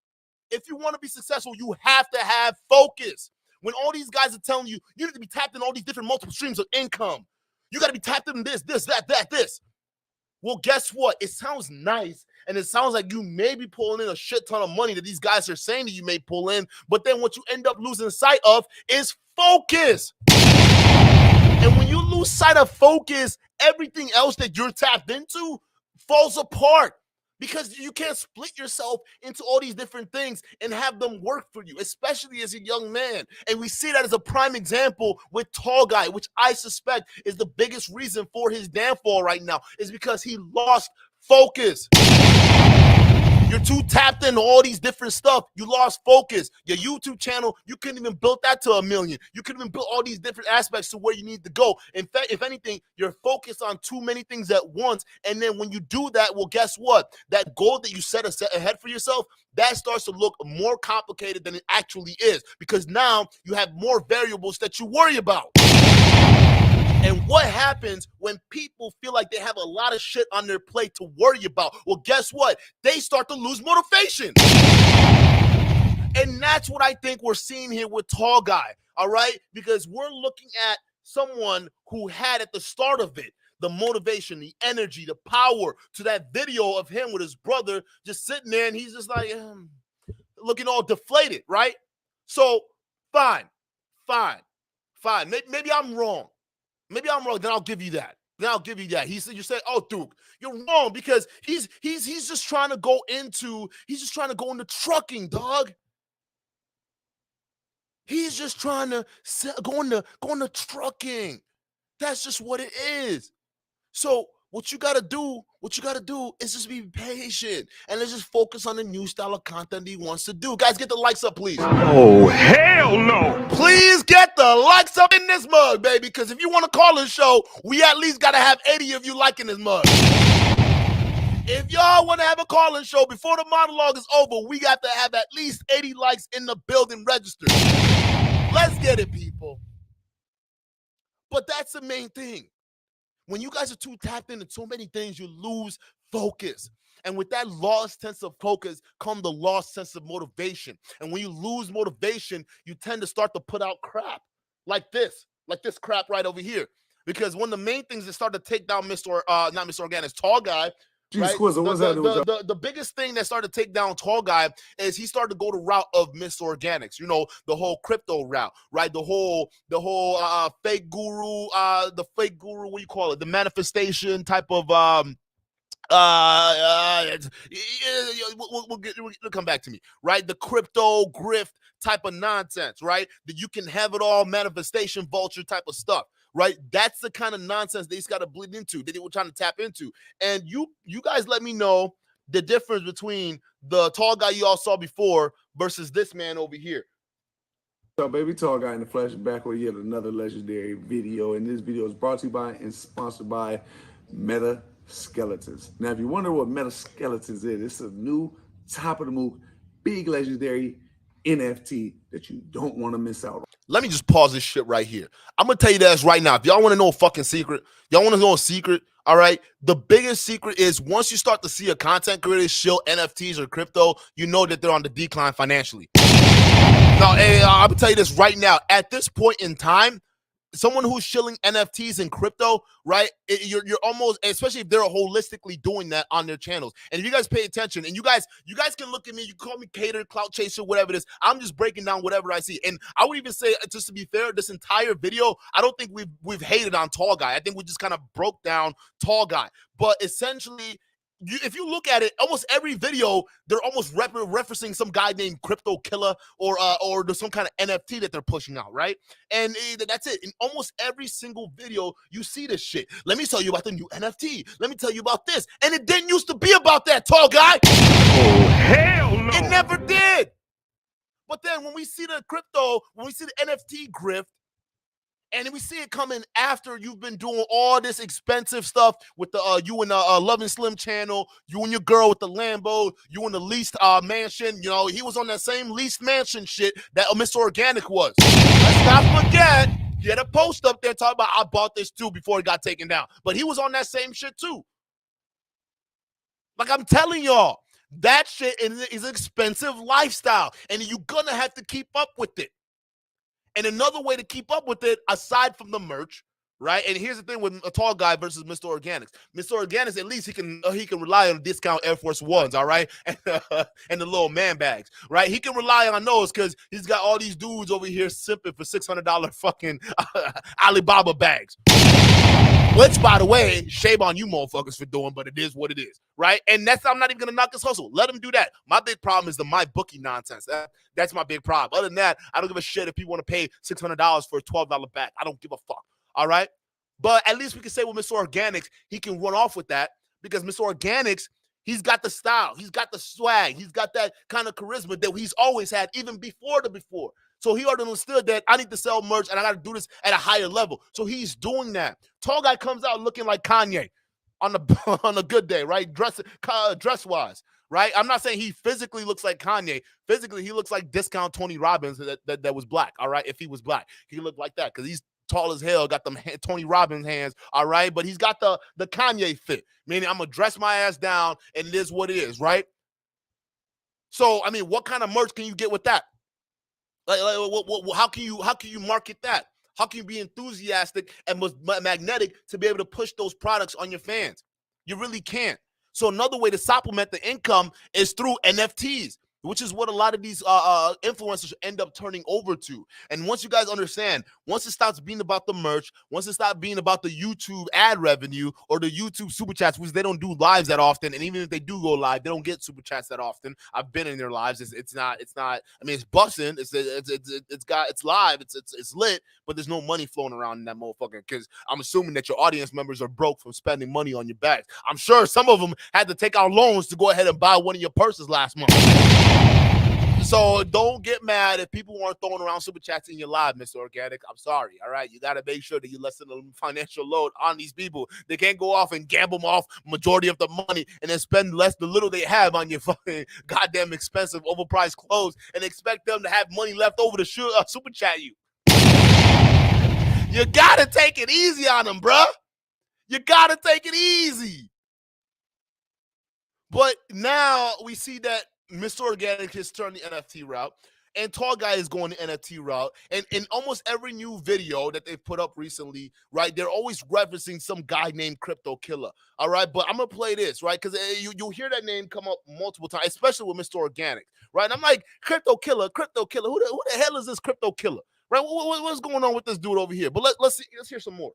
If you want to be successful, you have to have focus. When all these guys are telling you, you need to be tapped in all these different multiple streams of income. You got to be tapped in this, that, this. Well, guess what? It sounds nice, and it sounds like you may be pulling in a shit ton of money that these guys are saying that you may pull in, but then what you end up losing sight of is focus. And when you lose sight of focus, everything else that you're tapped into falls apart because you can't split yourself into all these different things and have them work for you, especially as a young man. And we see that as a prime example with Tall Guy, which I suspect is the biggest reason for his downfall right now, is because he lost focus. You're too tapped into all these different stuff. You lost focus. Your YouTube channel, you couldn't even build that to 1 million. You couldn't even build all these different aspects to where you need to go. In fact, if anything, you're focused on too many things at once. And then when you do that, well, guess what? That goal that you set ahead for yourself, that starts to look more complicated than it actually is, because now you have more variables that you worry about. And what happens when people feel like they have a lot of shit on their plate to worry about? Well, guess what? They start to lose motivation. And that's what I think we're seeing here with Tall Guy, all right? Because we're looking at someone who had at the start of it the motivation, the energy, the power, to that video of him with his brother just sitting there, and he's just like looking all deflated, right? So fine. Maybe I'm wrong. Then I'll give you that. He said, you say, oh, Duke, you're wrong, because he's just trying to go into trucking, dog. He's just trying to go into trucking. That's just what it is. So what you gotta do is just be patient, and let's just focus on the new style of content he wants to do. Guys, get the likes up, please. Oh, hell no. Please get the likes up in this mug, baby, because if you want to call this show, we at least got to have 80 of you liking this mug. If y'all want to have a call-in show before the monologue is over, we got to have at least 80 likes in the building registered. Let's get it, people. But that's the main thing. When you guys are too tapped into so many things, you lose focus. And with that lost sense of focus come the lost sense of motivation. And when you lose motivation, you tend to start to put out crap like this crap right over here. Because one of the main things that started to take down not Mr. Organic's Tall Guy, right? The biggest thing that started to take down Tall Guy is he started to go the route of Mr. Organics, the whole crypto route, right? The whole fake guru, what do you call it? The manifestation type of we'll come back to me, right? The crypto grift type of nonsense, right? That you can have it all, manifestation vulture type of stuff. Right, that's the kind of nonsense they just got to bleed into, that they were trying to tap into. And you guys let me know the difference between the Tall Guy you all saw before versus this man over here. So, baby, Tall Guy in the flesh, back with yet another legendary video. And this video is brought to you by and sponsored by Meta Skeletons. Now, if you wonder what Meta Skeletons is, it's a new top of the move, big legendary NFT that you don't want to miss out on. Let me just pause this shit right here. I'm going to tell you this right now. If y'all want to know a fucking secret, all right? The biggest secret is once you start to see a content creator shill NFTs or crypto, you know that they're on the decline financially. Now, I'm going to tell you this right now. At this point in time, someone who's shilling NFTs and crypto, right? You're almost, especially if they're holistically doing that on their channels. And if you guys pay attention, and you guys can look at me, you call me cater, clout chaser, whatever it is. I'm just breaking down whatever I see. And I would even say, just to be fair, this entire video, I don't think we've hated on Tall Guy. I think we just kind of broke down Tall Guy. But essentially, if you look at it, almost every video, they're almost referencing some guy named Crypto Killer or there's some kind of NFT that they're pushing out, right? And that's it. In almost every single video, you see this shit. Let me tell you about the new NFT. Let me tell you about this. And it didn't used to be about that, Tall Guy. Oh, hell no. It never did. But then when we see the crypto, when we see the NFT grift, and we see it coming after you've been doing all this expensive stuff with the you and the Love and Slim channel, you and your girl with the Lambo, you and the leased mansion. He was on that same leased mansion shit that Mr. Organic was. Let's not forget, he had a post up there talking about, I bought this too before it got taken down. But he was on that same shit too. Like I'm telling y'all, that shit is an expensive lifestyle, and you're gonna have to keep up with it. And another way to keep up with it, aside from the merch, right? And here's the thing with a Tall Guy versus Mr. Organics. Mr. Organics, at least he can rely on discount Air Force Ones, all right? And the little man bags, right? He can rely on those because he's got all these dudes over here simping for $600 fucking Alibaba bags. Which, by the way, shame on you motherfuckers for doing, but it is what it is, right? And I'm not even going to knock his hustle. Let him do that. My big problem is the my bookie nonsense. That's my big problem. Other than that, I don't give a shit if people want to pay $600 for a $12 bag. I don't give a fuck, all right? But at least we can say with Mr. Organics, he can run off with that because Mr. Organics, He's got the style. He's got the swag. He's got that kind of charisma that he's always had, even before the before. So he already understood that I need to sell merch and I got to do this at a higher level. So he's doing that. Tall guy comes out looking like Kanye on a good day, right? Dress wise, right? I'm not saying he physically looks like Kanye. Physically, he looks like discount Tony Robbins that was black, all right? If he was black, he looked like that because he's tall as hell, got them Tony Robbins hands, all right? But he's got the Kanye fit, meaning I'm going to dress my ass down and it is what it is, right? So, I mean, what kind of merch can you get with that? How can you market that? How can you be enthusiastic and magnetic to be able to push those products on your fans? You really can't. So another way to supplement the income is through NFTs, which is what a lot of these influencers end up turning over to. And once you guys understand, once it stops being about the merch, once it stops being about the YouTube ad revenue or the YouTube super chats, which they don't do lives that often, and even if they do go live, they don't get super chats that often. I've been in their lives. It's not. I mean, it's busting. It's live. It's lit, but there's no money flowing around in that motherfucker. Because I'm assuming that your audience members are broke from spending money on your bags. I'm sure some of them had to take out loans to go ahead and buy one of your purses last month. So don't get mad if people weren't throwing around super chats in your live, Mr. Organic. I'm sorry. All right. You got to make sure that you lessen the financial load on these people. They can't go off and gamble them off majority of the money and then spend the little they have on your fucking goddamn expensive, overpriced clothes and expect them to have money left over to super chat you. You got to take it easy on them, bruh. You got to take it easy. But now we see that Mr. Organic has turned the NFT route, and Tall Guy is going the NFT route. And in almost every new video that they've put up recently, right, they're always referencing some guy named Crypto Killer. All right, but I'm going to play this, right, because you'll hear that name come up multiple times, especially with Mr. Organic, right? And I'm like, Crypto Killer. Who the hell is this Crypto Killer? Right? What's going on with this dude over here? But let's hear some more.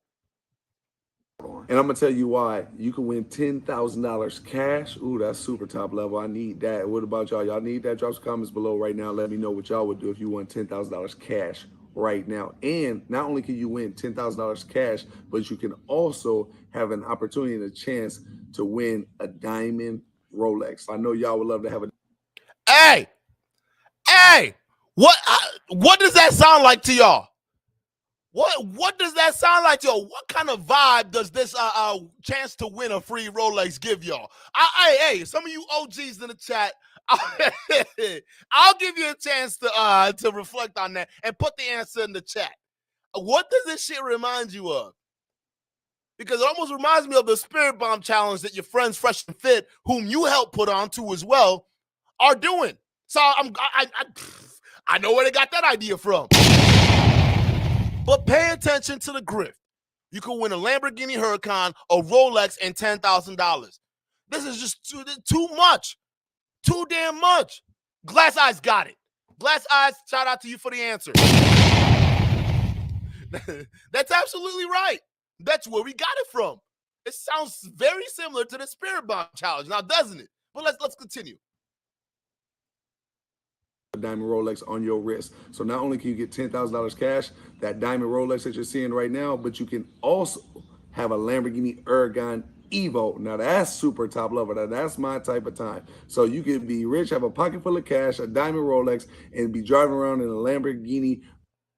And I'm gonna tell you why. You can win $10,000 cash. Ooh, that's super top level. I need that. What about y'all? Y'all need that? Drop some comments below right now. Let me know what y'all would do if you won $10,000 cash right now. And not only can you win $10,000 cash, but you can also have an opportunity and a chance to win a diamond Rolex. I know y'all would love to have a. Hey, what does that sound like to y'all? What does that sound like to y'all? What kind of vibe does this chance to win a free Rolex give y'all? Hey, some of you OGs in the chat, I'll give you a chance to reflect on that and put the answer in the chat. What does this shit remind you of? Because it almost reminds me of the Spirit Bomb challenge that your friends Fresh and Fit, whom you helped put on too as well, are doing. So I know where they got that idea from. But pay attention to the grift. You can win a Lamborghini Huracan, a Rolex, and $10,000. This is just too much. Too damn much. Glass Eyes got it. Glass Eyes, shout out to you for the answer. That's absolutely right. That's where we got it from. It sounds very similar to the Spirit Bomb challenge, now doesn't it? But let's continue. Diamond Rolex on your wrist. So not only can you get $10,000 cash, that diamond Rolex that you're seeing right now, but you can also have a Lamborghini Huracan Evo. Now that's super top level. Now that's my type of time. So you can be rich, have a pocket full of cash, a diamond Rolex, and be driving around in a Lamborghini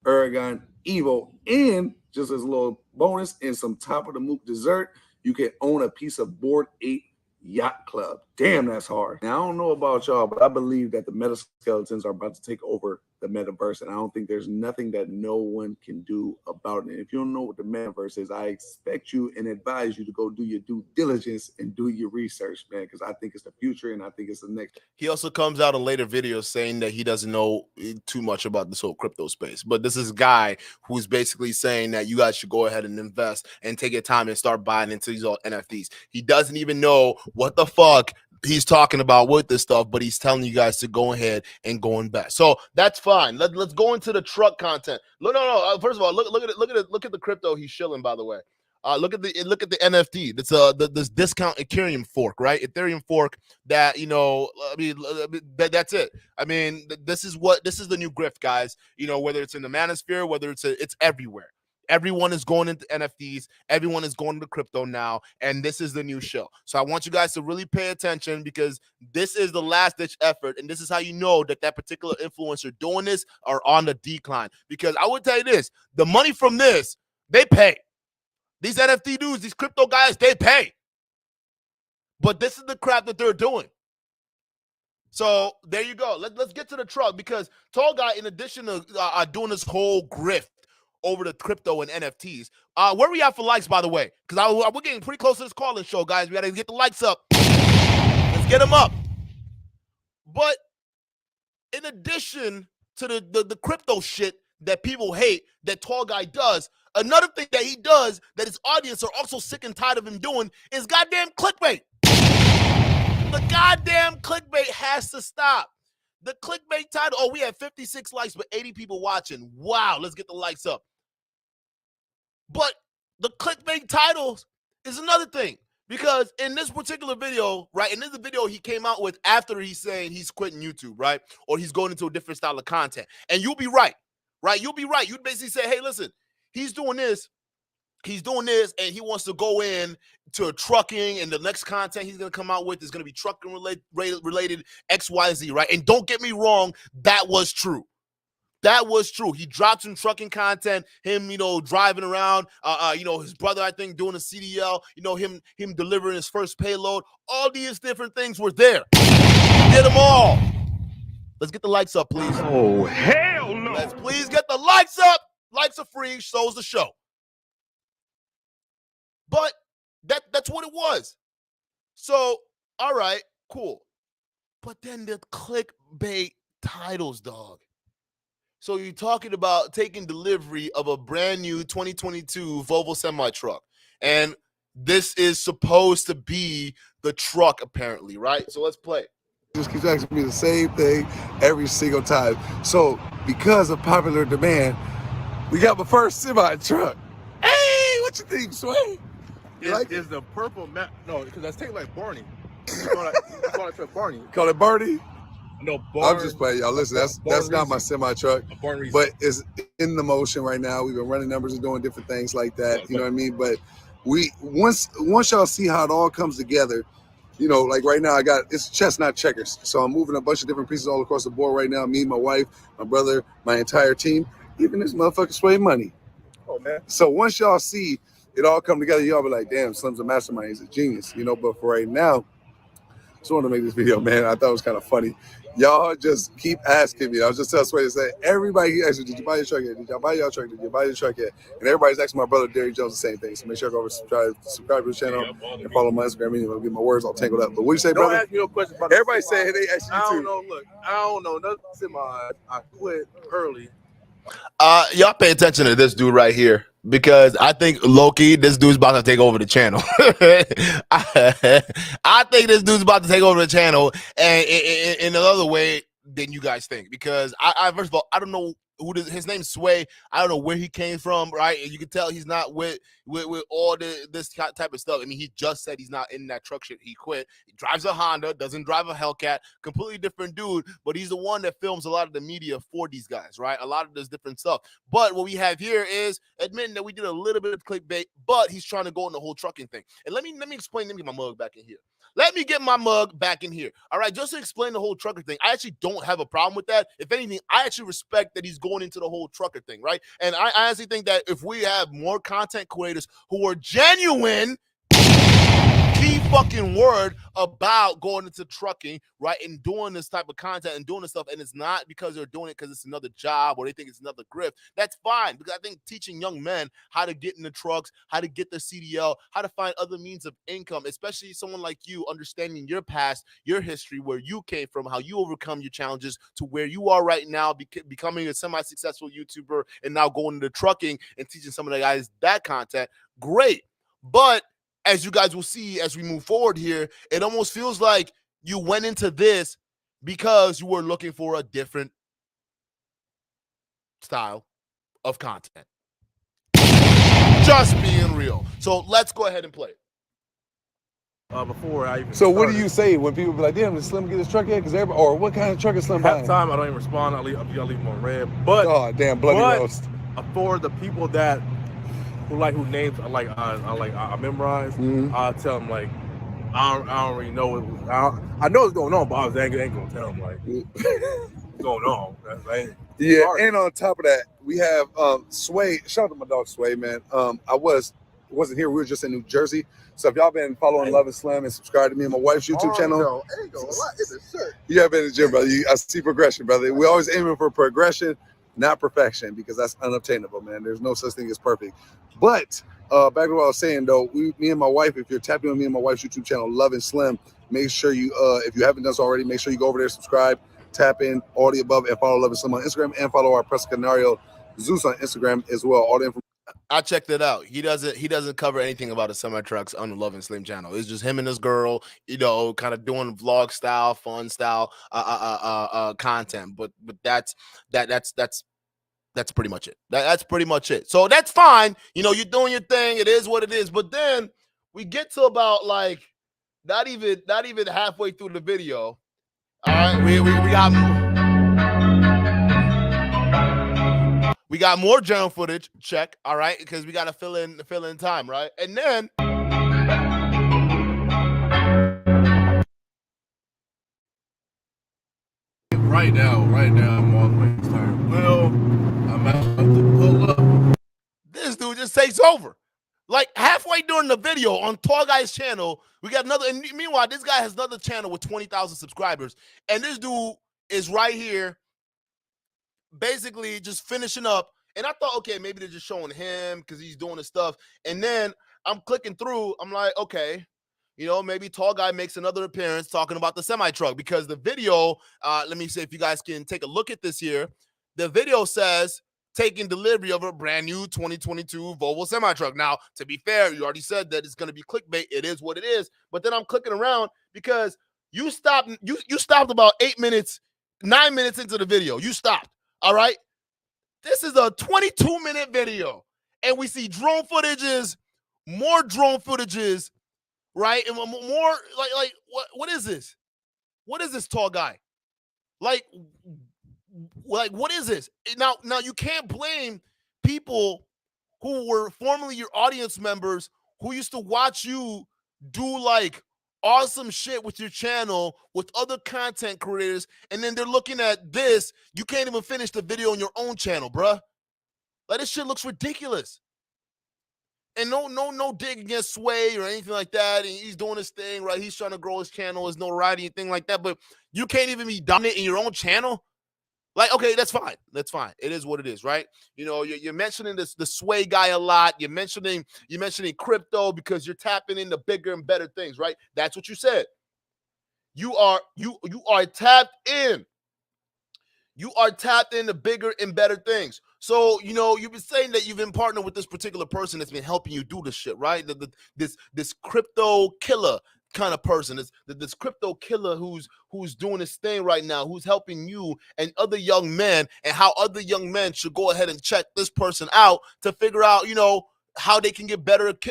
Huracan Evo. And just as a little bonus and some top of the mook dessert, you can own a piece of Bored Ape Yacht Club. Damn, that's hard. Now, I don't know about y'all, but I believe that the metaskeletons are about to take over the metaverse, and I don't think there's nothing that no one can do about it. If you don't know what the metaverse is, I expect you and advise you to go do your due diligence and do your research, man, because I think it's the future and I think it's the next. He also comes out in later videos saying that he doesn't know too much about this whole crypto space. But this is a guy who's basically saying that you guys should go ahead and invest and take your time and start buying into these NFTs. He doesn't even know what the fuck he's talking about with this stuff, but he's telling you guys to go ahead and go invest. So that's fine. Let's go into the truck content. No. First of all, look at the crypto he's shilling. By the way, look at the NFT. That's this discount Ethereum fork, right? Ethereum fork that that's it. I mean, this is the new grift, guys. Whether it's in the manosphere, whether it's everywhere. Everyone is going into NFTs. Everyone is going into crypto now, and this is the new show. So I want you guys to really pay attention because this is the last-ditch effort, and this is how you know that that particular influencer doing this are on the decline. Because I would tell you this, the money from this, they pay. These NFT dudes, these crypto guys, they pay. But this is the crap that they're doing. So there you go. Let's get to the truck because Tall Guy, in addition to doing this whole grift over the crypto and NFTs, where we at for likes, by the way? Because we're getting pretty close to this call-in show, guys. We got to get the likes up. Let's get them up. But in addition to the crypto shit that people hate that Tall Guy does, another thing that he does that his audience are also sick and tired of him doing is goddamn clickbait. The goddamn clickbait has to stop. The clickbait title, oh, we had 56 likes, but 80 people watching. Wow, let's get the likes up. But the clickbait titles is another thing. Because in this particular video, right, and this is the video he came out with after he's saying he's quitting YouTube, right? Or he's going into a different style of content. And you'll be right, right? You'll be right. You'd basically say, hey, listen, he's doing this, and he wants to go in to trucking, and the next content he's going to come out with is going to be trucking related XYZ, right? And don't get me wrong, that was true. That was true. He dropped some trucking content, him, driving around, his brother, I think, doing a CDL, him delivering his first payload. All these different things were there. He did them all. Let's get the likes up, please. Oh, hell no. Let's please get the likes up. Likes are free, so's the show. But that's what it was. So, all right, cool. But then the clickbait titles, dog. So you're talking about taking delivery of a brand new 2022 Volvo semi-truck. And this is supposed to be the truck, apparently, right? So let's play. Just keeps asking me the same thing every single time. So because of popular demand, we got my first semi-truck. Hey, what you think, Sway? Is the purple map? No, because that's taking like Barney. Call it Barney. Call it Barney? No, Barney. I'm just playing, y'all. Listen, that's not my semi-truck, but it's in the motion right now. We've been running numbers and doing different things like that. You know what I mean? But once y'all see how it all comes together, like right now, it's chess, not checkers. So I'm moving a bunch of different pieces all across the board right now. Me, my wife, my brother, my entire team, even this motherfucker Sway Money. Oh man. So once y'all see it all come together, y'all be like, damn, Slim's a mastermind. He's a genius, But for right now, I just wanted to make this video, man. I thought it was kind of funny. Y'all just keep asking me. I was just telling Sway to say, everybody asks me, did you buy your truck yet? Did y'all buy your truck? Did you buy your truck yet? And everybody's asking my brother, Derry Jones, the same thing. So make sure to go over subscribe to the channel and follow my Instagram. Anyway, get my words all tangled up. But what you say, brother? Don't ask me no questions about everybody saying they ask you I too. don't know. Look, I don't know. Nothing's in my eyes. I quit early. Y'all pay attention to this dude right here because I think Loki, this dude's about to take over the channel. I think this dude's about to take over the channel, and in another way than you guys think. Because I first of all, I don't know his name's Sway. I don't know where he came from, right? And you can tell he's not with all this type of stuff. I mean, he just said he's not in that truck shit. He quit. He drives a Honda, doesn't drive a Hellcat, completely different dude, but he's the one that films a lot of the media for these guys, right? A lot of this different stuff. But what we have here is admitting that we did a little bit of clickbait, but he's trying to go in the whole trucking thing. And let me explain, let me get my mug back in here. Let me get my mug back in here. All right, just to explain the whole trucker thing, I actually don't have a problem with that. If anything, I actually respect that he's going into the whole trucker thing, right? And I honestly think that if we have more content creators who are genuine, key fucking word about going into trucking, right, and doing this type of content and doing this stuff, and it's not because they're doing it because it's another job or they think it's another grift, that's fine. Because I think teaching young men how to get in the trucks, how to get the CDL, how to find other means of income, especially someone like you, understanding your past, your history, where you came from, how you overcome your challenges to where you are right now, becoming a semi-successful YouTuber, and now going into trucking and teaching some of the guys that content, great. But as you guys will see as we move forward here, it almost feels like you went into this because you were looking for a different style of content. Just being real. So let's go ahead and play it. Before I even So what do started. you say when people be like, damn, did Slim get his truck yet? Because everybody, or what kind of truck is Slim Half buying? time I don't even respond. I'll leave them on red. But Oh, damn, bloody roast. for the people that who names I memorize, I'll tell them like I don't really know I know what's going on, but I ain't gonna tell them like what's going on. Yeah, and on top of that, we have Sway. Shout out to my dog Sway, man. I wasn't here. We were just in New Jersey. So if y'all been following Love and Slam and subscribe to me and my wife's YouTube channel, you have been in the gym, brother. I see progression, brother. We're always aiming for progression, not perfection, because that's unobtainable, man. There's no such thing as perfect. But back to what I was saying, though, me and my wife, if you're tapping on me and my wife's YouTube channel, Love and Slim, make sure you, if you haven't done so already, make sure you go over there, subscribe, tap in, all the above, and follow Love and Slim on Instagram, and follow our Press Canario Zeus on Instagram as well. All the information. I checked it out. He doesn't cover anything about the semi trucks on the Love and Slim channel. It's just him and his girl, kind of doing vlog style, fun style content. But that's pretty much it. That's pretty much it. So that's fine. You're doing your thing. It is what it is. But then we get to about like not even halfway through the video. All right, we got more general footage, check, all right, because we got to fill in time, right? And then right now I'm on my time. Well, I'm about to pull up. This dude just takes over. Like halfway during the video on Tall Guy's channel, we got another, and meanwhile, this guy has another channel with 20,000 subscribers, and this dude is right here basically just finishing up. And I thought, okay, maybe they're just showing him because he's doing his stuff. And then I'm clicking through. I'm like, okay, maybe Tall Guy makes another appearance talking about the semi-truck, because the video, let me see if you guys can take a look at this here. The video says, taking delivery of a brand new 2022 Volvo semi-truck. Now, to be fair, you already said that it's going to be clickbait. It is what it is. But then I'm clicking around because you stopped about 9 minutes into the video. You stopped. All right. This is a 22-minute video, and we see drone footages, more drone footages, right? And more like what is this? What is this, Tall Guy? Like what is this? Now you can't blame people who were formerly your audience members who used to watch you do like awesome shit with your channel with other content creators, and then they're looking at this. You can't even finish the video on your own channel, bruh. Like, this shit looks ridiculous. And no dig against Sway or anything like that. And he's doing his thing, right? He's trying to grow his channel. There's no writing, anything like that. But you can't even be dominant in your own channel. Like, okay, that's fine. That's fine. It is what it is, right? You're mentioning the Sway guy a lot. You're mentioning crypto because you're tapping into bigger and better things, right? That's what you said. You are tapped in. You are tapped into bigger and better things. So, you've been saying that you've been partnered with this particular person that's been helping you do this shit, right? This crypto killer kind of person, this crypto killer who's doing this thing right now, who's helping you and other young men, and how other young men should go ahead and check this person out to figure out, how they can get better at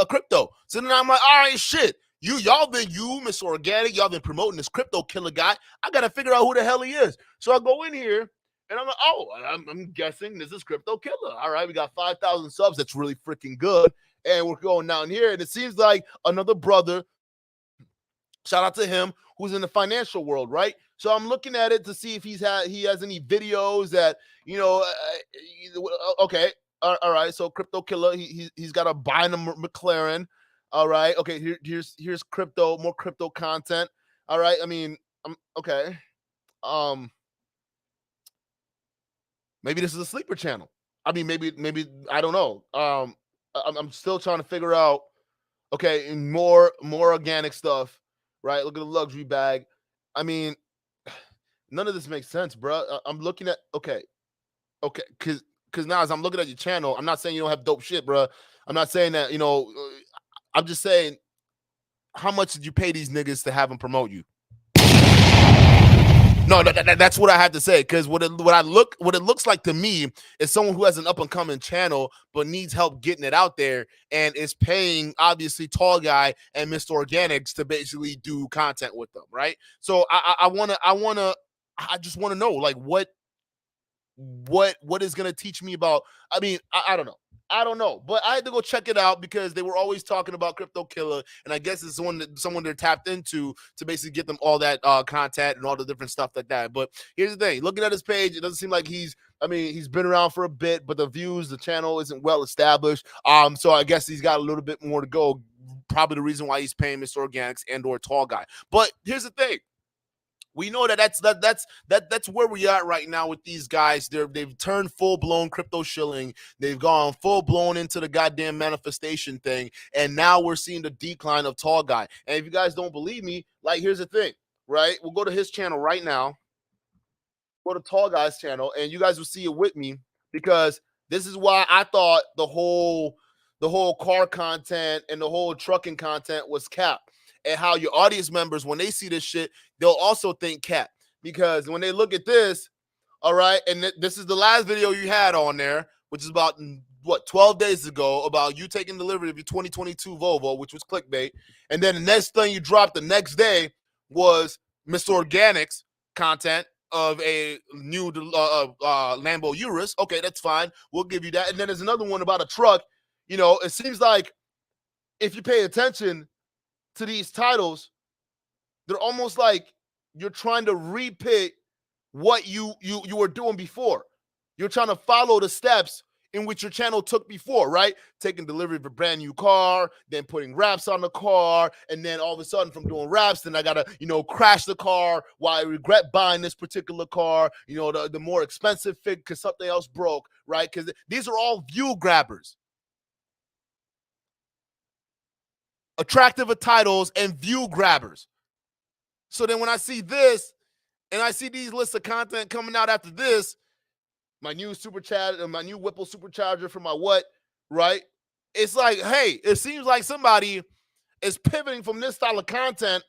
crypto. So then I'm like, all right, shit. Mr. Organic, y'all been promoting this crypto killer guy. I got to figure out who the hell he is. So I go in here and I'm like, oh, I'm guessing this is Crypto Killer. All right, we got 5,000 subs. That's really freaking good. And we're going down here, and it seems like another brother, shout out to him, who's in the financial world, right? So I'm looking at it to see if he has any videos that, okay, all right. So Crypto Killer, he's got a buying a McLaren. All right. Okay. Here's more crypto content. All right. I mean, okay. Maybe this is a sleeper channel. I mean, maybe I don't know. I'm still trying to figure out. Okay, more organic stuff, right? Look at the luxury bag. I mean, none of this makes sense, bro. I'm looking at okay, because now as I'm looking at your channel, I'm not saying you don't have dope shit, bro. I'm not saying that I'm just saying, how much did you pay these niggas to have them promote you? No, that's what I have to say, because what it looks like to me is someone who has an up and coming channel but needs help getting it out there, and is paying obviously Tall Guy and Mr. Organics to basically do content with them, right? So I just want to know, like, what is gonna teach me about? I mean, I don't know. I don't know, but I had to go check it out because they were always talking about Crypto Killer, and I guess it's someone they're tapped into to basically get them all that content and all the different stuff like that. But here's the thing: looking at his page, it doesn't seem like he's been around for a bit, but the channel isn't well established. So I guess he's got a little bit more to go. Probably the reason why he's paying Mr. Organics and/or Tall Guy. But here's the thing. We know that's where we are right now with these guys. They've turned full-blown crypto shilling. They've gone full-blown into the goddamn manifestation thing, and now we're seeing the decline of Tall Guy. And if you guys don't believe me, like, here's the thing, right? We'll go to his channel right now. Go to Tall Guy's channel, and you guys will see it with me, because this is why I thought the whole car content and the whole trucking content was capped. And how your audience members, when they see this shit, they'll also think cap. Because when they look at this, all right, and this is the last video you had on there, which is about, 12 days ago, about you taking delivery of your 2022 Volvo, which was clickbait. And then the next thing you dropped the next day was Mr. Organics content of a new Lambo Urus. Okay, that's fine. We'll give you that. And then there's another one about a truck. It seems like if you pay attention to these titles, they're almost like you're trying to repeat what you were doing before. You're trying to follow the steps in which your channel took before, right? Taking delivery of a brand new car, then putting wraps on the car, and then all of a sudden from doing wraps, then I gotta, crash the car while I regret buying this particular car, the more expensive fig because something else broke, right? Because these are all view grabbers. Attractive titles and view grabbers. So then when I see this and I see these lists of content coming out after this, my new my new Whipple supercharger for my right? It's like, hey, it seems like somebody is pivoting from this style of content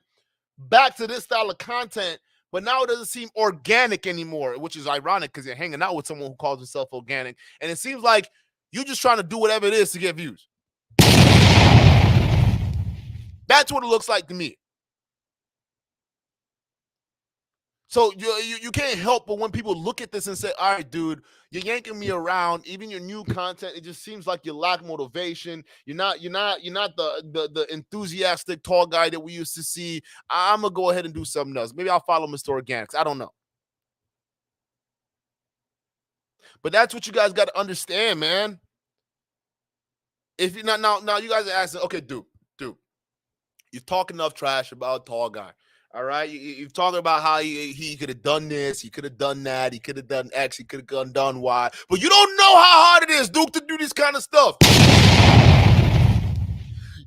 back to this style of content, but now it doesn't seem organic anymore, which is ironic because you're hanging out with someone who calls himself organic. And it seems like you're just trying to do whatever it is to get views. That's what it looks like to me. So you can't help but when people look at this and say, all right, dude, you're yanking me around. Even your new content, it just seems like you lack motivation. You're not the enthusiastic tall guy that we used to see. I'm gonna go ahead and do something else. Maybe I'll follow Mr. Organics. I don't know. But that's what you guys got to understand, man. If you're not now you guys are asking, okay, dude, you're talking enough trash about Tall Guy. All right, you're talking about how he could have done this, he could have done that, he could have done X, he could have done Y, but you don't know how hard it is, Duke, to do this kind of stuff.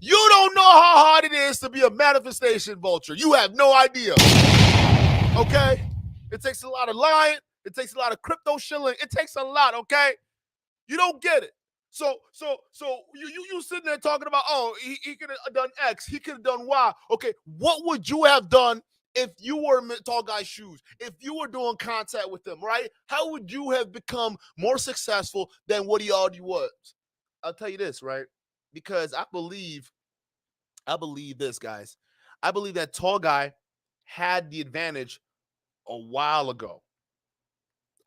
You don't know how hard it is to be a manifestation vulture. You have no idea. Okay, it takes a lot of lying, it takes a lot of crypto shilling, it takes a lot. Okay, you don't get it. So you sitting there talking about, oh, he could have done X, he could have done Y. Okay, what would you have done if you were in Tall Guy's shoes? If you were doing contact with him, right? How would you have become more successful than what he already was? I'll tell you this, right? Because I believe this, guys. I believe that Tall Guy had the advantage a while ago.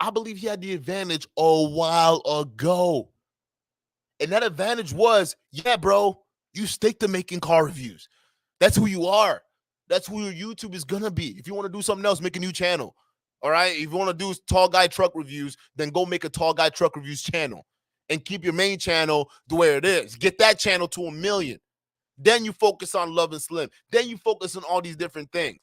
I believe he had the advantage a while ago. And that advantage was, yeah, bro, you stick to making car reviews. That's who you are. That's who your YouTube is going to be. If you want to do something else, make a new channel. All right? If you want to do Tall Guy truck reviews, then go make a Tall Guy truck reviews channel and keep your main channel the way it is. Get that channel to 1 million. Then you focus on Love and Slim. Then you focus on all these different things.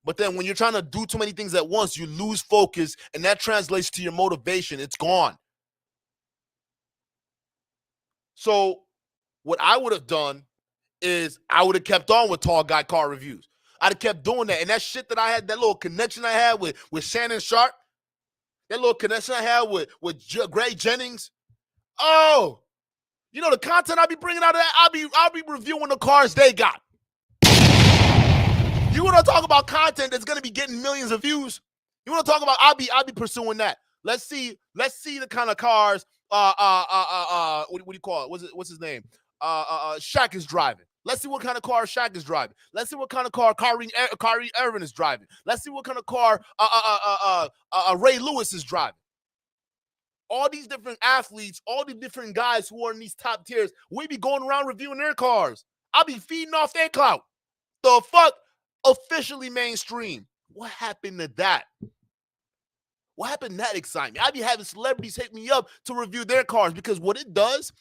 But then when you're trying to do too many things at once, you lose focus, and that translates to your motivation. It's gone. So what I would have done is I would have kept on with Tall Guy car reviews. I'd have kept doing that. And that shit that I had, that little connection I had with Shannon Sharp, that little connection I had with Gray Jennings. Oh, the content I'll be bringing out of that, I'll be reviewing the cars they got. You want to talk about content that's going to be getting millions of views? You want to talk about, I'll be pursuing that. Let's see the kind of cars what do you call it? What's his name? Shaq is driving. Let's see what kind of car Shaq is driving. Let's see what kind of car Kyrie Irving is driving. Let's see what kind of car Ray Lewis is driving. all these different athletes, all the different guys who are in these top tiers, we be going around reviewing their cars. I'll be feeding off their clout. The fuck? Officially mainstream. What happened to that? What happened to that excitement? I be having celebrities hit me up to review their cars because what it does,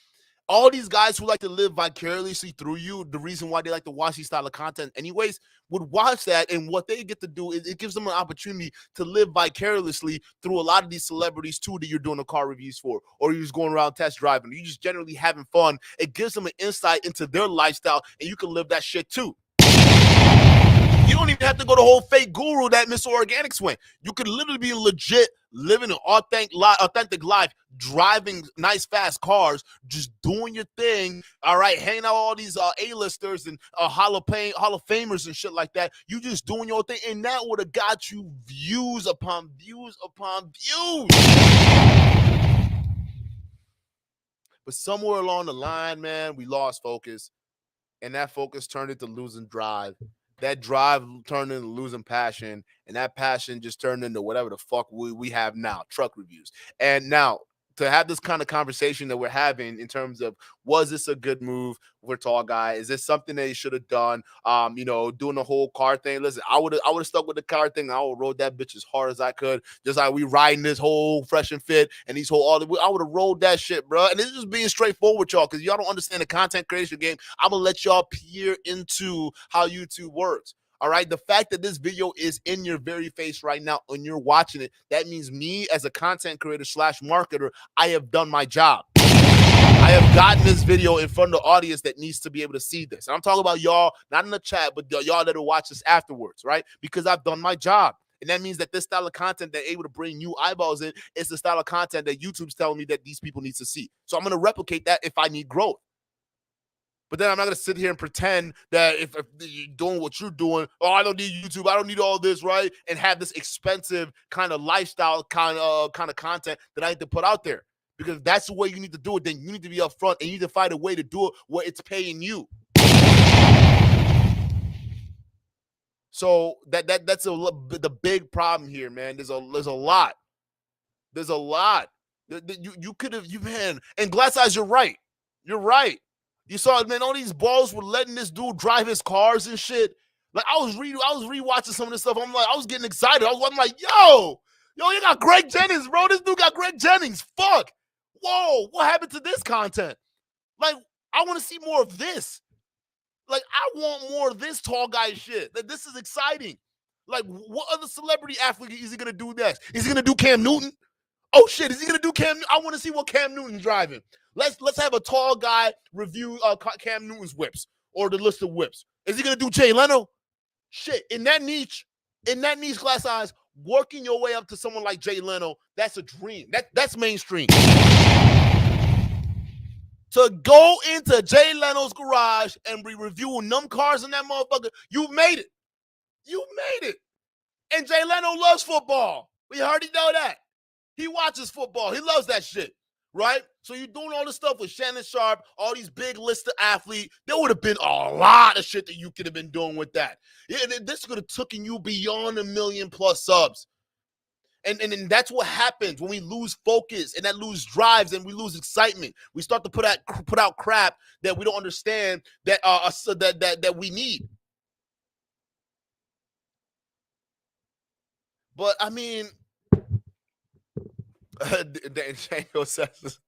all these guys who like to live vicariously through you, the reason why they like to watch these style of content anyways, would watch that, and what they get to do is it gives them an opportunity to live vicariously through a lot of these celebrities too that you're doing the car reviews for, or you're just going around test driving, or you're just generally having fun. It gives them an insight into their lifestyle, and you can live that shit too. You don't even have to go the whole fake guru that Mr. Organics went. You could literally be legit living an authentic life, driving nice, fast cars, just doing your thing, all right, hanging out with all these A-listers and Hall of Famers and shit like that. You just doing your thing, and that would have got you views upon views upon views. But somewhere along the line, man, we lost focus, and that focus turned into losing drive. That drive turned into losing passion, and that passion just turned into whatever the fuck we have now, truck reviews. And now, to have this kind of conversation that we're having in terms of, was this a good move for Tall Guy? Is this something that he should have done? Doing the whole car thing. Listen, I would have stuck with the car thing. I would have rode that bitch as hard as I could. Just like we riding this whole fresh and fit and these whole I would have rolled that shit, bro. And this is being straightforward with y'all, because y'all don't understand the content creation game. I'm gonna let y'all peer into how YouTube works. All right. The fact that this video is in your very face right now and you're watching it, that means me as a content creator / marketer, I have done my job. I have gotten this video in front of the audience that needs to be able to see this. And I'm talking about y'all, not in the chat, but y'all that will watch this afterwards, right? Because I've done my job. And that means that this style of content that's able to bring new eyeballs in is the style of content that YouTube's telling me that these people need to see. So I'm going to replicate that if I need growth. But then I'm not going to sit here and pretend that if you're doing what you're doing, oh, I don't need YouTube, I don't need all this, right? And have this expensive kind of lifestyle kind of content that I need to put out there. Because if that's the way you need to do it, then you need to be upfront and you need to find a way to do it where it's paying you. So that's the big problem here, man. There's a lot. There's a lot. You could have, man. And Glass Eyes, you're right. You're right. You saw, man, all these balls were letting this dude drive his cars and shit. Like, I was rewatching some of this stuff. I'm like, I was getting excited. I'm like, yo, you got Greg Jennings, bro. This dude got Greg Jennings. Fuck. Whoa, what happened to this content? Like, I want to see more of this. Like, I want more of this Tall Guy shit. Like, this is exciting. Like, what other celebrity athlete is he going to do next? Is he going to do Cam Newton? Oh, shit, is he going to do Cam Newton? I want to see what Cam Newton's driving. Let's have a Tall Guy review Cam Newton's whips or the list of whips. Is he going to do Jay Leno? Shit, in that niche, Glass Eyes, working your way up to someone like Jay Leno, that's a dream. That's mainstream. To go into Jay Leno's garage and be reviewing them cars in that motherfucker, you made it. You made it. And Jay Leno loves football. We already know that. He watches football. He loves that shit, right? So you're doing all this stuff with Shannon Sharp, all these big list of athletes. There would have been a lot of shit that you could have been doing with that. Yeah, this could have taken you beyond 1 million+ subs. And that's what happens when we lose focus and that lose drives and we lose excitement. We start to put out crap that we don't understand that that we need. But I mean, Django says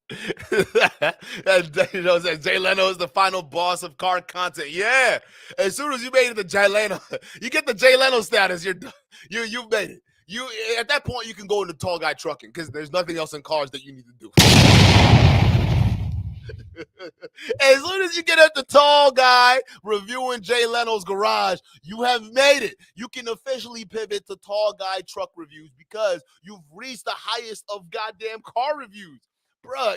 Jay Leno is the final boss of car content. Yeah, as soon as you made it to Jay Leno, you get the Jay Leno status. You've made it. You at that point you can go into Tall Guy trucking because there's nothing else in cars that you need to do. As soon as you get at the Tall Guy reviewing Jay Leno's garage, you have made it. You can officially pivot to Tall Guy truck reviews because you've reached the highest of goddamn car reviews. Bruh,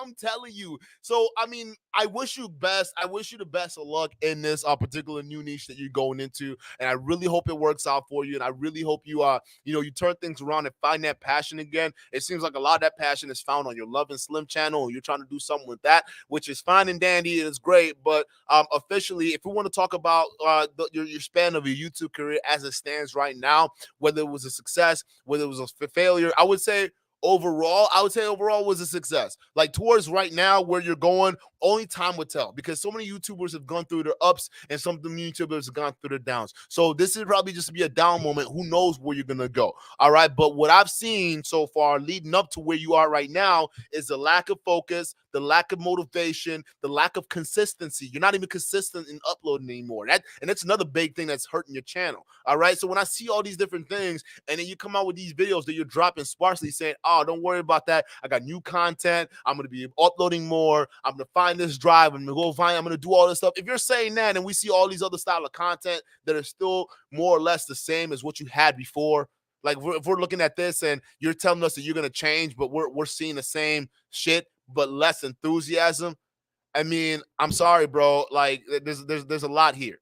I'm telling you. So, I mean, I wish you best. I wish you the best of luck in this particular new niche that you're going into. And I really hope it works out for you. And I really hope you, you turn things around and find that passion again. It seems like a lot of that passion is found on your Love and Slim channel. And you're trying to do something with that, which is fine and dandy. It's great. But officially, if we want to talk about your span of your YouTube career as it stands right now, whether it was a success, whether it was a failure, I would say, overall, I would say overall was a success. Like towards right now where you're going, only time would tell because so many YouTubers have gone through their ups and some of them YouTubers have gone through their downs. So this is probably just be a down moment. Who knows where you're going to go. All right. But what I've seen so far leading up to where you are right now is the lack of focus, the lack of motivation, the lack of consistency. You're not even consistent in uploading anymore. And that's another big thing that's hurting your channel. All right. So when I see all these different things and then you come out with these videos that you're dropping sparsely saying, oh, don't worry about that. I got new content. I'm going to be uploading more. I'm going to find this drive. I'm going to do all this stuff. If you're saying that and we see all these other style of content that are still more or less the same as what you had before, like if we're looking at this and you're telling us that you're going to change, but we're seeing the same shit, but less enthusiasm. I mean, I'm sorry, bro. Like there's a lot here.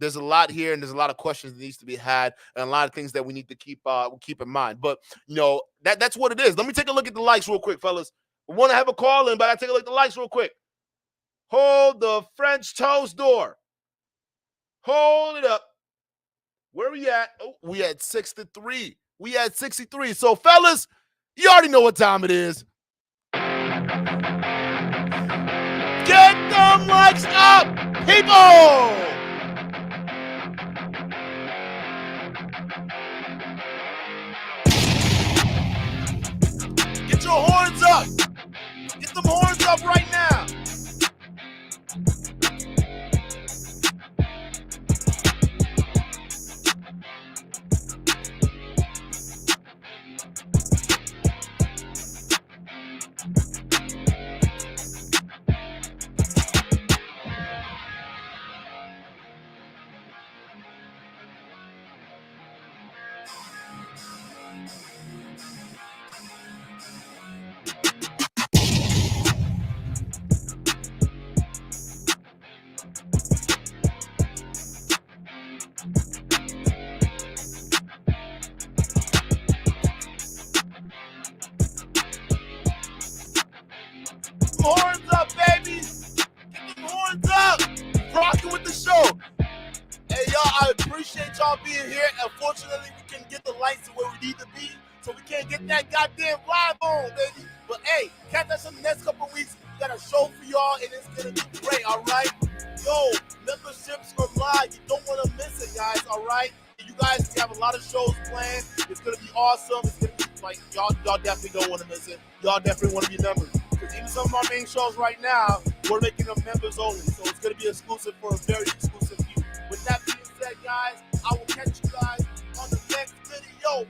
There's a lot here, and there's a lot of questions that needs to be had, and a lot of things that we need to keep in mind. But you know, that's what it is. Let me take a look at the likes real quick, fellas. We want to have a call in, but I take a look at the likes real quick. Hold the French toast door. Hold it up. Where we at? Oh, we at 63. We at 63. So, fellas, you already know what time it is. Get them likes up, people! Get your horns up. Get them horns up right now. Horns up, baby! Get them horns up! Rocking with the show. Hey, y'all, I appreciate y'all being here. Unfortunately, we couldn't get the lights to where we need to be, so we can't get that goddamn live on, baby. But hey, catch us in the next couple of weeks. We got a show for y'all, and it's gonna be great, all right? Yo, memberships are live. You don't want to miss it, guys, all right? You guys, we have a lot of shows planned. It's gonna be awesome. It's gonna be like y'all definitely don't want to miss it. Y'all definitely want to be members. Because even some of our main shows right now, we're making them members only. So it's gonna be exclusive for a very exclusive view. With that being said, guys, I will catch you guys on the next video.